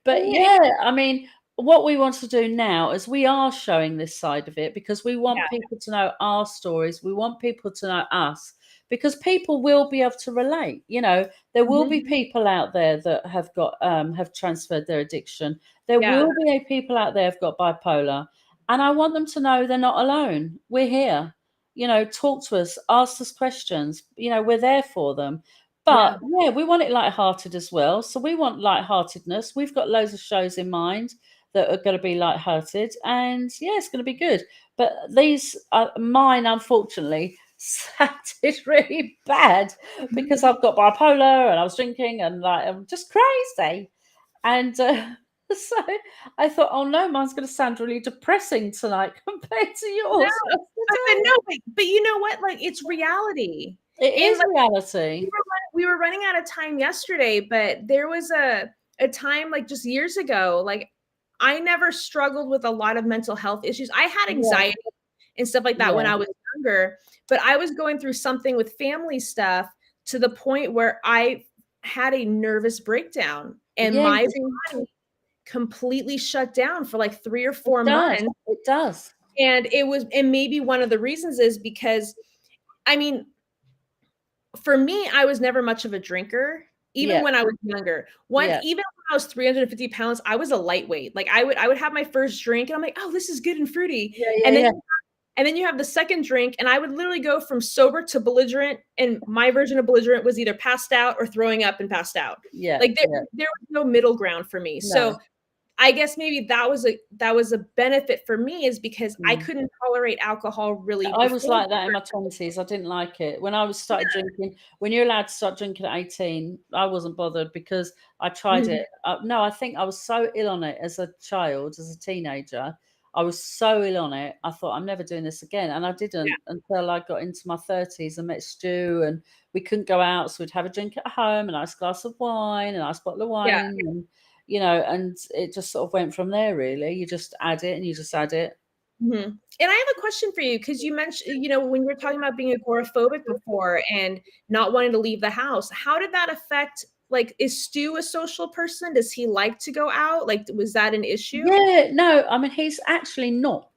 But Yeah, yeah, I mean, what we want to do now is we are showing this side of it because we want yeah. people to know our stories. We want people to know us because people will be able to relate. There will Mhm. be people out there that have transferred their addiction. There Yeah, will be people out there who've got bipolar, and I want them to know they're not alone. We're here. Talk to us, ask us questions. We're there for them. But yeah. yeah, we want it light-hearted as well. So we want light-heartedness. We've got loads of shows in mind that are going to be light-hearted, and yeah, it's going to be good. But these mine, unfortunately, sounded really bad because I've got bipolar and I was drinking and like I'm just crazy. And so I thought, oh no, mine's going to sound really depressing tonight compared to No, yours. but no, but you know what? Like, it's reality. It And, is like, we reality. were we were running out of time yesterday, but there was a time, like, just years ago, like, I never struggled with a lot of mental health issues. I had Yeah, anxiety and stuff like that when yeah, I was younger, but I was going through something with family stuff to the point where I had a nervous breakdown, and yeah. my You do. body completely shut down for, like, 3 or It 4 does. months, It does. and maybe one of the reasons is because, I mean, for me, I was never much of a drinker, even Yeah, when I was younger. yeah, Even when I was 350 pounds, I was a lightweight. Like, I would have my first drink and I'm like, "Oh, this is good and fruity." yeah, yeah, And then yeah, and then you have the second drink, and I would literally go from sober to belligerent, and my version of belligerent was either passed out or throwing up and passed out. yeah, Like, yeah. there was no middle ground for me. No. So, I guess maybe that was a benefit for me, is because I Mm. couldn't tolerate alcohol really I was before. like that in my 20s. I didn't like it. When I was started drinking, when you're allowed to start drinking at 18, I wasn't bothered because I tried Mhm. it. No, I think I was so ill on it as a child, as a teenager. I was so ill on it. I thought, I'm never doing this again. And I Yeah, didn't until I got into my 30s and met Stu, and we couldn't go out. So we'd have a drink at home, a nice glass of wine, a nice bottle of yeah. wine. And it just sort of went from there, really. You just add it and you just add it. Mhm. And I have a question for you, because you mentioned, when you were talking about being agoraphobic before and not wanting to leave the house, how did that affect, like, is Stu a social person? Does he like to go out? Like, was that an issue? Yeah, no, I mean, he's actually not.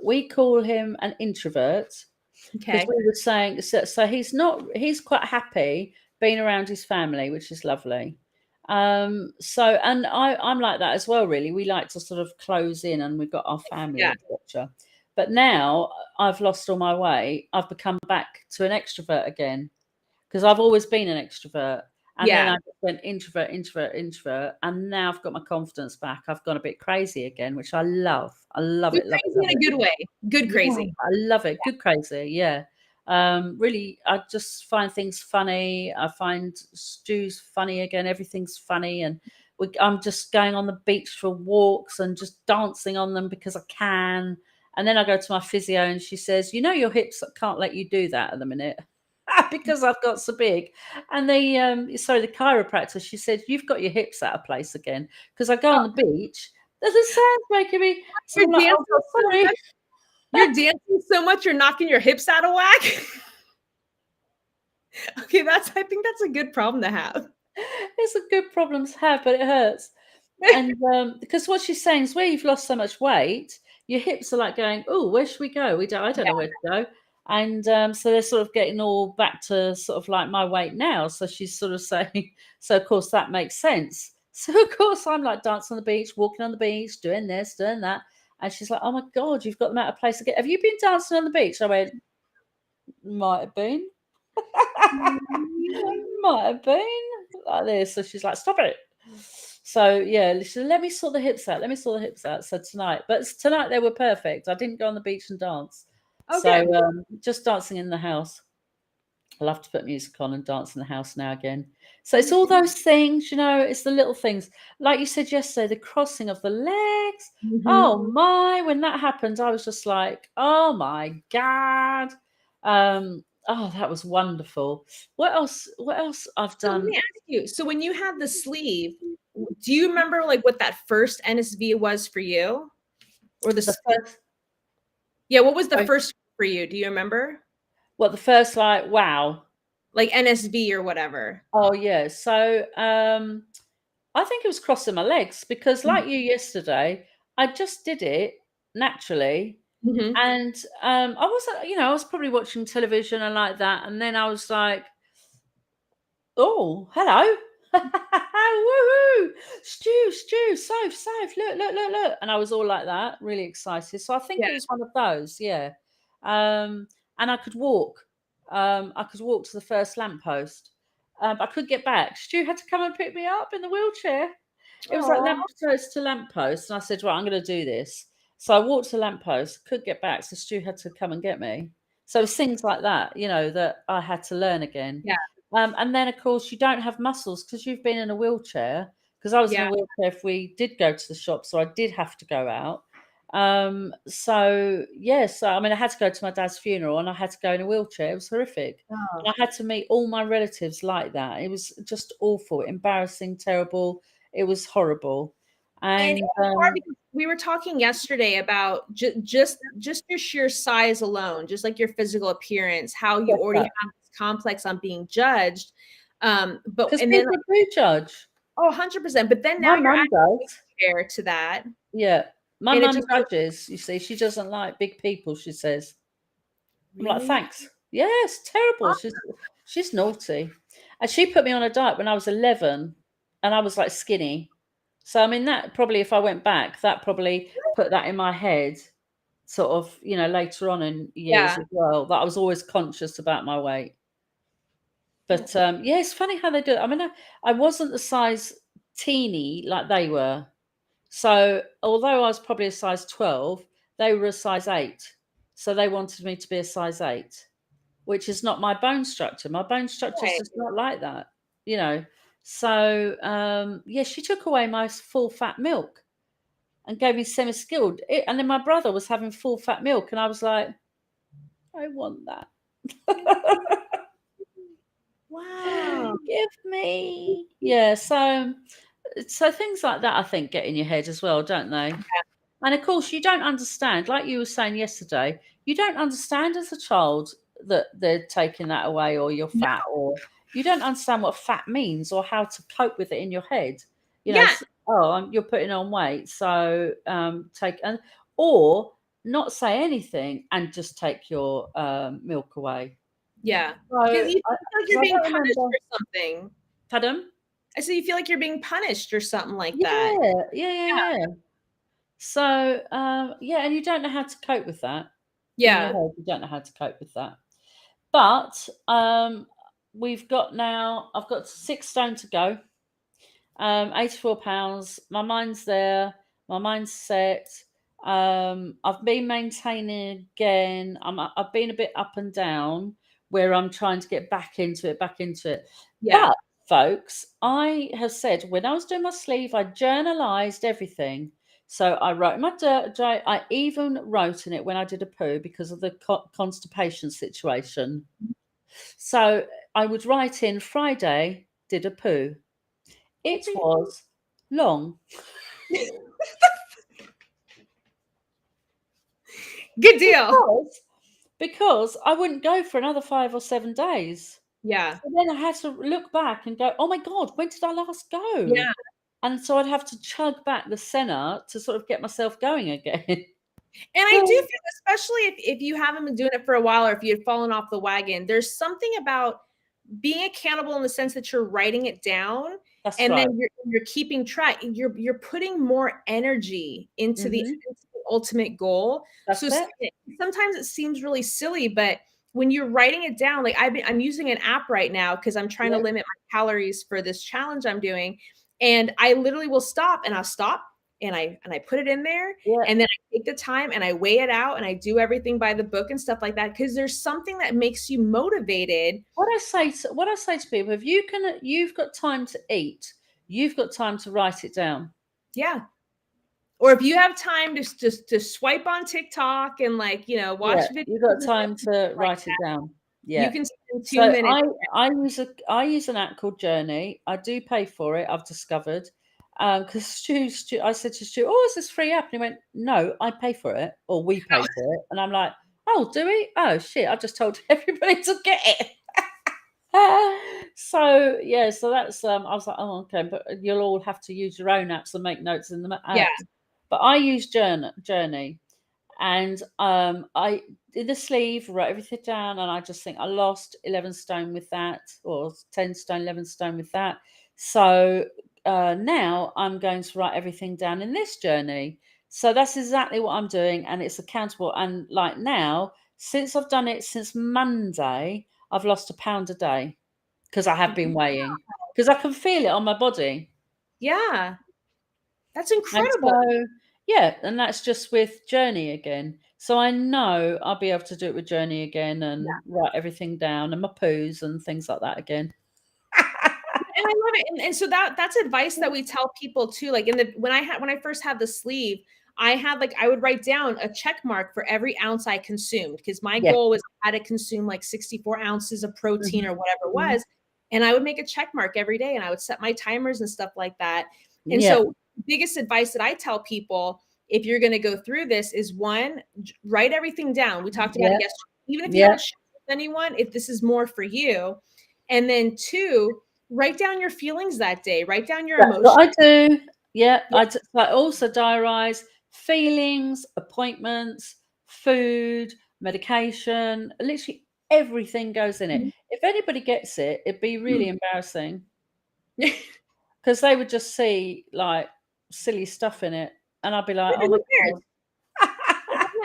We call him an introvert because Okay. we were saying so he's not he's quite happy being around his family, which is lovely. And I'm like that as well, really. We like to sort of close in and we've got our family, Yeah. etc. But now I've lost all my way. I've become back to an extrovert again because I've always been an extrovert. And then Yeah. I just went introvert, introvert, introvert. And now I've got my confidence back. I've gone a bit crazy again, which I love. I love Good it, love it, crazy love in a it. good way. Good Yeah, crazy. I love it. Good crazy. Yeah. Really, I just find things funny. I find Stu's funny again. Everything's funny. And I'm just going on the beach for walks and just dancing on them because I can. And then I go to my physio and she says, your hips can't let you do that at the minute. Because I've got so big. And the chiropractor, she said, you've got your hips out of place again. Because I go Oh, on the beach, there's a sound making me. So you're I'm like, oh, dancing so sorry. much. You're dancing so much, you're knocking your hips out of whack. Okay, I think that's a good problem to have. It's a good problem to have, but it hurts. And because what she's saying is where you've lost so much weight, your hips are like going, oh, where should we go? I don't know where to go. And so they're sort of getting all back to sort of like my weight now. So she's sort of saying, so of course that makes sense. So of course I'm like dancing on the beach, walking on the beach, doing this, doing that. And she's like, oh my God, you've got them out of place again. Have you been dancing on the beach? I went, might have been. Might have been like this. So she's like, stop it. So yeah, she said, let me sort the hips out. Let me sort the hips out. So tonight they were perfect. I didn't go on the beach and dance. So Okay. just dancing in the house. I love to put music on and dance in the house now again. So it's all those things, it's the little things. Like you said yesterday, the crossing of the legs. Mhm. Oh my, when that happened, I was just like, oh my God. Oh, that was wonderful. What else I've So let done? me ask you, so when you had the sleeve, Do you remember like what that first NSV was for you? Or The this first Yeah, what was the oh, first for you? Do you remember? the first, like, wow. Like NSV or whatever. Oh, yeah. So, I think it was crossing my legs because, like you yesterday, I just did it naturally. Mhm. And I wasn't, I was probably watching television and like that. And then I was like, oh, hello. Woohoo! Stew, stew, safe, look. And I was all like that, really excited. So I think Yeah. it was one of those, yeah. And I could walk. I could walk to the first lamppost. I could get back. Stu had to come and pick me up in the wheelchair. It was like Oh, lamppost to lamppost. And I said, right, I'm going to do this. So I walked to the lamppost, could get back. So Stu had to come and get me. So it was things like that, that I had to learn again. yeah. And then, of course, you don't have muscles because you've been in a wheelchair. Because I was in Yeah. a wheelchair if we did go to the shop, so I did have to go out. So yes, I mean, I had to go to my dad's funeral, and I had to go in a wheelchair. It was horrific, Oh. and I had to meet all my relatives like that. It was just awful, embarrassing, terrible. It was horrible, And and it's hard because we were talking yesterday about just your sheer size alone, just like your physical appearance, how you already have this complex on being judged. But because and then people do judge. oh, 100%. But then now My you're mum adding does. care to that. Yeah, my And it mum just judges. You see, she doesn't like big people. She says. I'm like, really "Thanks." Yes, terrible. She's naughty. And she put me on a diet when I was 11 and I was like skinny. So I mean that probably if I went back, that probably put that in my head sort of, later on in years yeah. as well, that I was always conscious about my weight. But yeah, it's funny how they do it. I mean, I wasn't the size teeny like they were. So although I was probably a size 12, they were a size 8. So they wanted me to be a size 8, which is not my bone structure. My bone structure is Right. just not like that, you know. So yeah, she took away my full fat milk and gave me semi-skilled. And then my brother was having full fat milk, and I was like, I want that. Wow. Give me, yeah. So things like that, I think, get in your head as well, don't they? And of course, you don't understand, like you were saying yesterday, you don't understand as a child that they're taking that away or you're No. fat, or you don't understand what fat means or how to cope with it in your head. Yeah. Oh, you're putting on weight, so take and or not say anything and just take your milk away. Yeah. So, Because you feel like because you're I being don't punished remember. for something. Pardon? I said you feel like you're being punished or something like that. Yeah, yeah. So, yeah, and you don't know how to cope with that in your Yeah. head. You don't know how to cope with that. But I've got 6 stone to go, 84 pounds. My mind's there, my mind's set. I've been maintaining again. I've been a bit up and down where I'm trying to get back into it. Yeah. But folks, I have said when I was doing my sleeve, I journalized everything. So I wrote my diary. I even wrote in it when I did a poo because of the constipation situation. So I would write in Friday, did a poo. It was long Good deal. because I wouldn't go for another 5 or 7 days. Yeah. So then I had to look back and go, oh my God, when did I last go? Yeah. And so I'd have to chug back the senna to sort of get myself going again. And I do feel, especially if you haven't been doing it for a while or if you had fallen off the wagon, there's something about being accountable in the sense that you're writing it down That's and right. then you're keeping track. You're putting more energy into Mhm. the ultimate goal. So That's it. sometimes it seems really silly, but when you're writing it down, like I'm using an app right now because I'm trying to Yeah, limit my calories for this challenge I'm doing. And I literally will stop and I'll stop and I put it in there yeah. and then I take the time and I weigh it out and I do everything by the book and stuff like that because there's something that makes you motivated. What I say to people, if you've got time to eat, you've got time to write it down. Yeah. Or if you have time to just to swipe on TikTok and like, Yeah, watch videos you've got and stuff time to like write it that, down. you Yeah. can spend 2 So minutes. I use an app called Journey. I do pay for it, I've discovered. Because Stu, I said to Stu, "Oh, is this free app?" And he went, "No, I pay for it, or we pay for it." And I'm like, "Oh, do we? Oh shit! I just told everybody to get it." So yeah, so that's I was like, "Oh, okay," but you'll all have to use your own apps and make notes in the Yeah. apps. But I use Journey, and I did the sleeve, wrote everything down, and I just think I lost 11 stone with that, or 10 stone, 11 stone with that. So now I'm going to write everything down in this journey. So that's exactly what I'm doing, and it's accountable. And like now, since I've done it since Monday, I've lost £1 a day because I have been weighing, because I can feel it on my body. Yeah. That's And incredible. so, yeah, and that's just with Journey again. So I know I'll be able to do it with Journey again and write everything down and my poos and things like that again. And I love it. And so that's advice that we tell people too. Like when I first had the sleeve, I had like I would write down a check mark for every ounce I consumed because my Yeah. goal was I had to consume like 64 ounces of protein Mhm. or whatever it Mhm. was. And I would make a check mark every day and I would set my timers and stuff like that. And Yeah. so biggest advice that I tell people if you're going to go through this is one, write everything down. We talked about Yeah. it yesterday. Even if you Yeah. haven't shared with anyone, if this is more for you. And then two, write down your feelings that day. Write down your That's emotions. what I do. Yeah. Yeah. I also diarise feelings, appointments, food, medication, literally everything goes in it. Mhm. If anybody gets it, it'd be really embarrassing But because they would just see like silly stuff in it. And I'd be like, oh my who cares? God.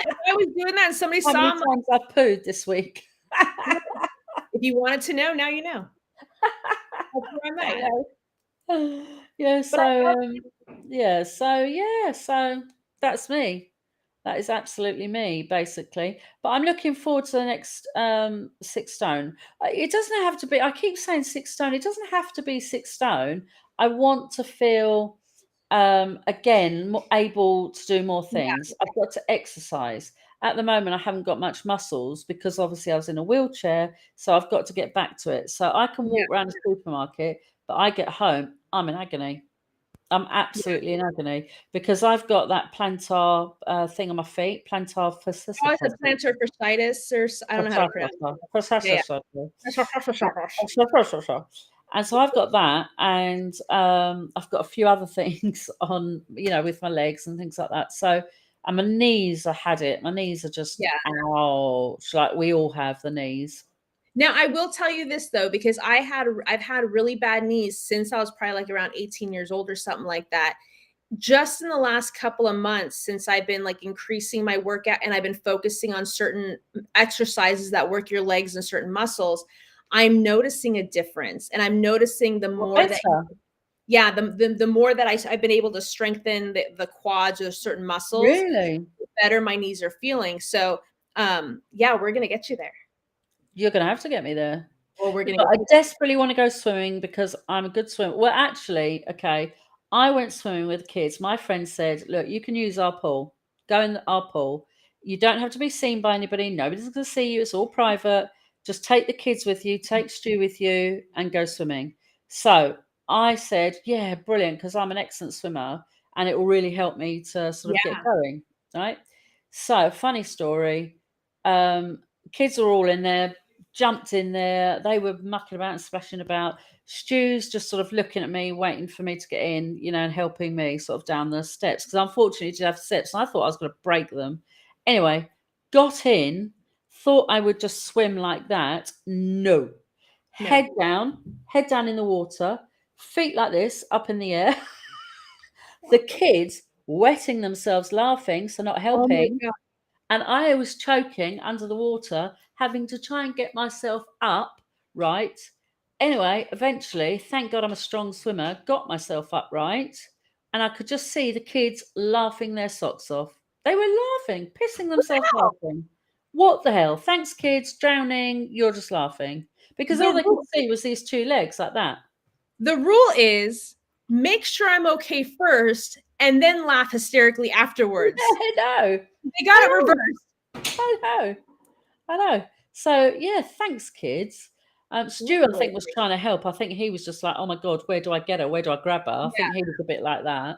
If I was doing that and somebody How saw, many I'm times I've pooed this week? like, if you wanted to know, now you know. That's where I'm I at. know. Yeah, But I love so that's me. That is absolutely me, basically. But I'm looking forward to the next 6 stone. It doesn't have to be. I keep saying 6 stone. It doesn't have to be 6 stone. I want to feel again able to do more yeah, things. I've got to exercise. At the moment, I haven't got much muscles because obviously I was in a wheelchair, so I've got to get back to it. So I can yeah, walk around the supermarket, but I get home, I'm in agony. I'm yeah. absolutely in agony because I've got that plantar thing on my feet, plantar Oh, it's a fasciitis. plantar fasciitis, or I don't know how to pronounce it. Yeah, yeah. And so I've got that, and I've got a few other things on, with my legs and things like that. So, and my knees, I had it. My knees are just Yeah. ouch, like we all have the knees. Now I will tell you this though, because I've had really bad knees since I was probably like around 18 years old or something like that. Just in the last couple of months since I've been like increasing my workout and I've been focusing on certain exercises that work your legs and certain muscles, I'm noticing a difference. And I'm noticing the Well, more that, better, yeah, the more that I've been able to strengthen the quads or certain muscles, really. the better my knees are feeling. So, yeah, we're going to get you there. You're going to have to get me there. Well, we're going to But get I you desperately want to go swimming because I'm a good swimmer. Well, actually, okay, I went swimming with the kids. My friend said, "Look, you can use our pool. Go in our pool. You don't have to be seen by anybody. Nobody's going to see you. It's all private. Just take the kids with you, take Stu with you, and go swimming." So I said, "Yeah, brilliant," because I'm an excellent swimmer, and it will really help me to sort of get there. going. Right. So, funny story. Um, Kids are all in there, jumped in there. They were mucking about and splashing about. Stu's just sort of looking at me, waiting for me to get in, and helping me sort of down the steps because unfortunately, did have steps, and I thought I was going to break them. Anyway, got in, thought I would just swim like that. No, No. head down in the water, feet like this up in the air. The kids wetting themselves, laughing, so not Oh my helping. God. And I was choking under the water, having to try and get myself up, right? Anyway, eventually, thank God I'm a strong swimmer, got myself up right. And I could just see the kids laughing their socks off. They were laughing, pissing What the themselves hell? laughing. What the hell? Thanks, kids, drowning. You're just laughing. Because The all they could rule, see was these two legs like that. the rule is make sure I'm okay first and then laugh hysterically afterwards. I know. They got I it know. reversed. I know. I know. So yeah, thanks, kids. Stu, I think, Really? was trying to help. I think he was just like, "Oh my god, where do I get her? Where do I grab her?" I think Yeah, he was a bit like that.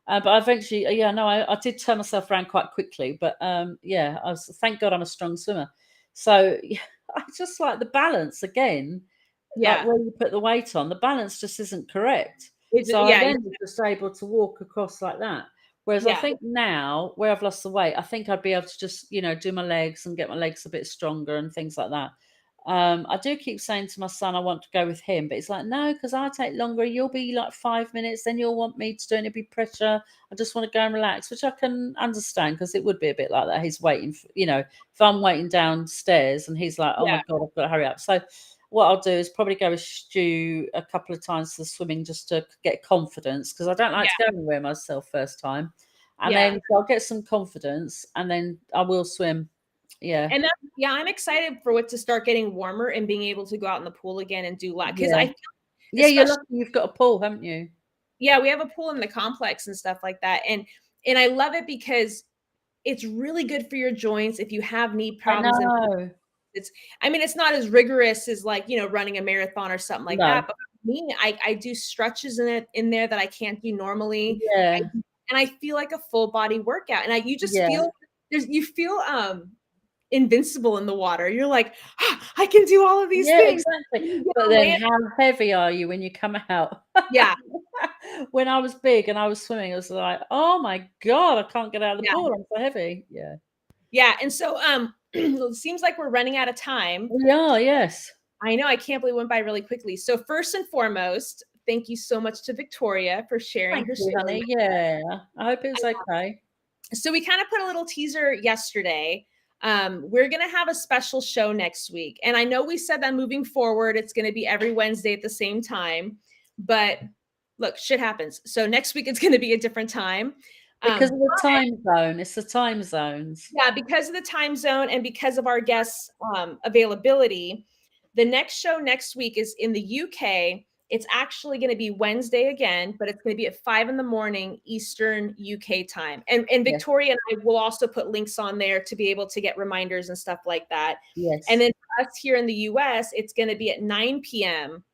But eventually, yeah, no, I did turn myself around quite quickly. But yeah, thank God I'm a strong swimmer. So yeah, I just like the balance again, like yeah. where you put the weight on, the balance just isn't correct. It's So I yeah, then was just able to walk across like that. Whereas I yeah, think now, where I've lost the weight, I think I'd be able to just, do my legs and get my legs a bit stronger and things like that. I do keep saying to my son, I want to go with him, but he's like, no, because I'll take longer. You'll be like 5 minutes, then you'll want me to do it, and it'll be pressure. I just want to go and relax, which I can understand because it would be a bit like that. He's waiting, if I'm waiting downstairs and he's like, oh yeah, my God, I've got to hurry up. So what I'll do is probably go with Stu a couple of times to the swimming just to get confidence because I don't like yeah, to go anywhere myself first time. And yeah. then I'll get some confidence and then I will swim. Yeah. And yeah, I'm excited for what to start getting warmer and being able to go out in the pool again and do because Yeah. I feel Yeah, you're especially lucky you've got a pool, haven't you? yeah, we have a pool in the complex and stuff like that. And I love it because it's really good for your joints if you have knee I problems and know. it's I mean, it's not as rigorous as like, running a marathon or something like No. that, but for me, I do stretches in there that I can't do normally. Yeah. And I feel like a full body workout. And you just Yeah. feel you feel invincible in the water. You're like, ah, I can do all of these Yeah, things. exactly. You get But on then land. how heavy are you when you come out? Yeah, When I was big and I was swimming, I was like, "Oh my God, I can't get out of the yeah, pool. I'm so heavy." Yeah. yeah. And so it seems like we're running out of time. We are, yes. I know I can't believe it went by really quickly. So first and foremost, thank you so much to Victoria for sharing Thank her you, story. honey. Yeah. I hope it was okay. So we kind of put a little teaser yesterday. We're going to have a special show next week. And I know we said that moving forward, it's going to be every Wednesday at the same time. But look, shit happens. So next week, it's going to be a different time. Because of the But time zone. It's the time zones. yeah, because of the time zone and because of our guests' availability, the next show next week is in the UK. It's actually going to be Wednesday again, but it's going to be at 5 in the morning Eastern UK time. And Yes. Victoria and I will also put links on there to be able to get reminders and stuff like that. And Yes. then for us here in the US, it's going to be at 9 p.m.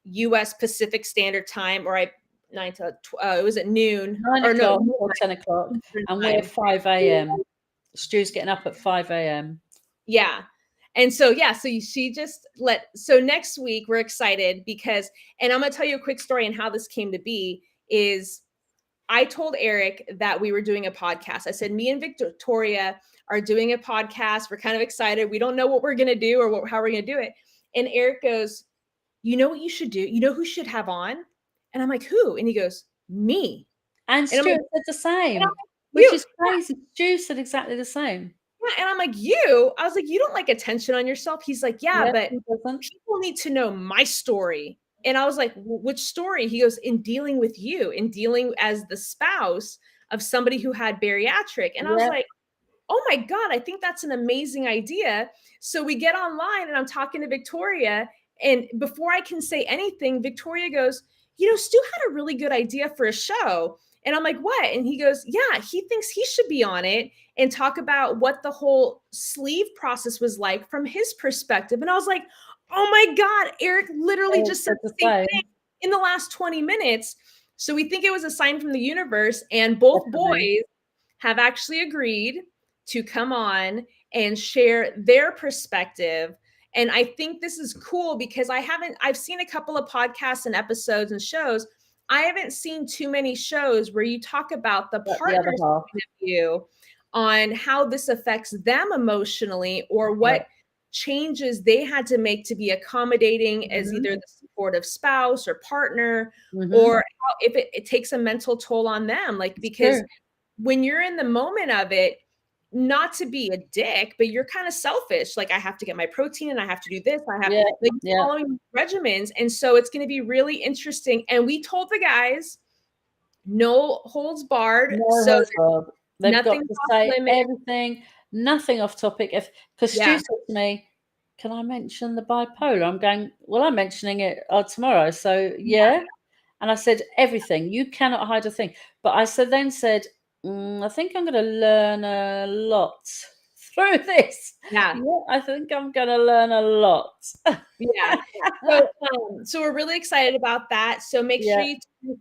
US Pacific Standard Time, or I 9 to it was at noon Nine or no o'clock or midnight 10 o'clock. Eastern And we're time. 5 a.m. Stu's getting up at 5 a.m. Yeah. And so, yeah, so she just so next week we're excited because, and I'm going to tell you a quick story and how this came to be is I told Eric that we were doing a podcast. I said, me and Victoria are doing a podcast. We're kind of excited. We don't know what we're going to do or how we're going to do it. And Eric goes, you know what you should do? You know who should have on? And I'm like, who? And he goes, me. And And I'm Stu like, said the and I'm same, like, which you. is crazy. Stu said exactly the same. Yeah, and I'm like, "You?" I was like, "You don't like attention on yourself?" He's like, "Yeah, Yeah, but he doesn't. people need to know my story." And I was like, "Which story?" He goes, "In dealing with you, in dealing as the spouse of somebody who had bariatric." And I was Yeah. like, oh my God, I think that's an amazing idea. So we get online and I'm talking to Victoria. And before I can say anything, Victoria goes, Stu had a really good idea for a show. And I'm like, what? And he goes, yeah, he thinks he should be on it and talk about what the whole sleeve process was like from his perspective. And I was like, oh my God, Eric literally Eric just said said the the same thing same. in the last 20 minutes. So we think it was a sign from the universe. And both Definitely. boys have actually agreed to come on and share their perspective. And I think this is cool because I've seen a couple of podcasts and episodes and shows. I haven't seen too many shows where you talk about the But the other partner's half. point of view on how this affects them emotionally or Yeah. what changes they had to make to be accommodating as Mhm. either the supportive spouse or partner, Mhm. or how, if it takes a mental toll on them. Like, It's because true. when you're in the moment of it, not to be a dick, but you're kind of selfish. Like, I have to get my protein and I have to do this. I have Yeah. like Yeah. following regimens. And so it's going to be really interesting. And we told the guys no holds barred. No So holds barred. They've got nothing's to off say limits. everything, nothing off topic. Because Stu Yeah. said to me, "Can I mention the bipolar?" I'm going, "Well, I'm mentioning it tomorrow." So Yeah. yeah. And I said, "Everything. You cannot hide a thing." But I then said, "I think I'm going to learn a lot through this. Yeah. Yeah, I think I'm gonna learn a lot. Yeah. So we're really excited about that. So make sure Yeah,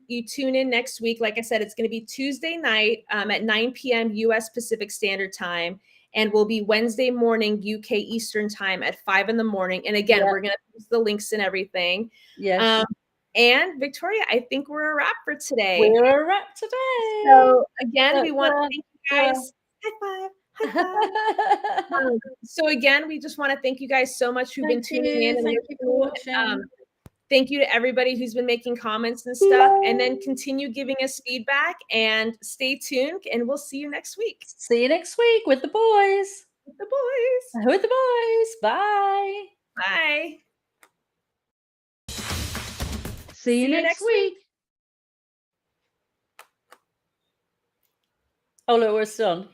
you tune in next week. Like I said, it's going to be Tuesday night at 9 p.m. U.S. Pacific Standard Time, and will be Wednesday morning UK Eastern Time at 5 in the morning. And again, yeah, we're going to post the links and everything. yes. Um, and Victoria, I think we're a wrap for today. We're a wrap today. So again, we Look, want to thank you guys. High five, high five. So again, we just want to thank you guys so much who've been tuning in and Thank you for listening. watching. Thank you to everybody who's been making comments and stuff, and then continue giving us feedback and stay tuned, and we'll see you next week. See you next week with the boys. With the boys. With the boys. Bye. Bye. See you next week. Oh, look, we're done.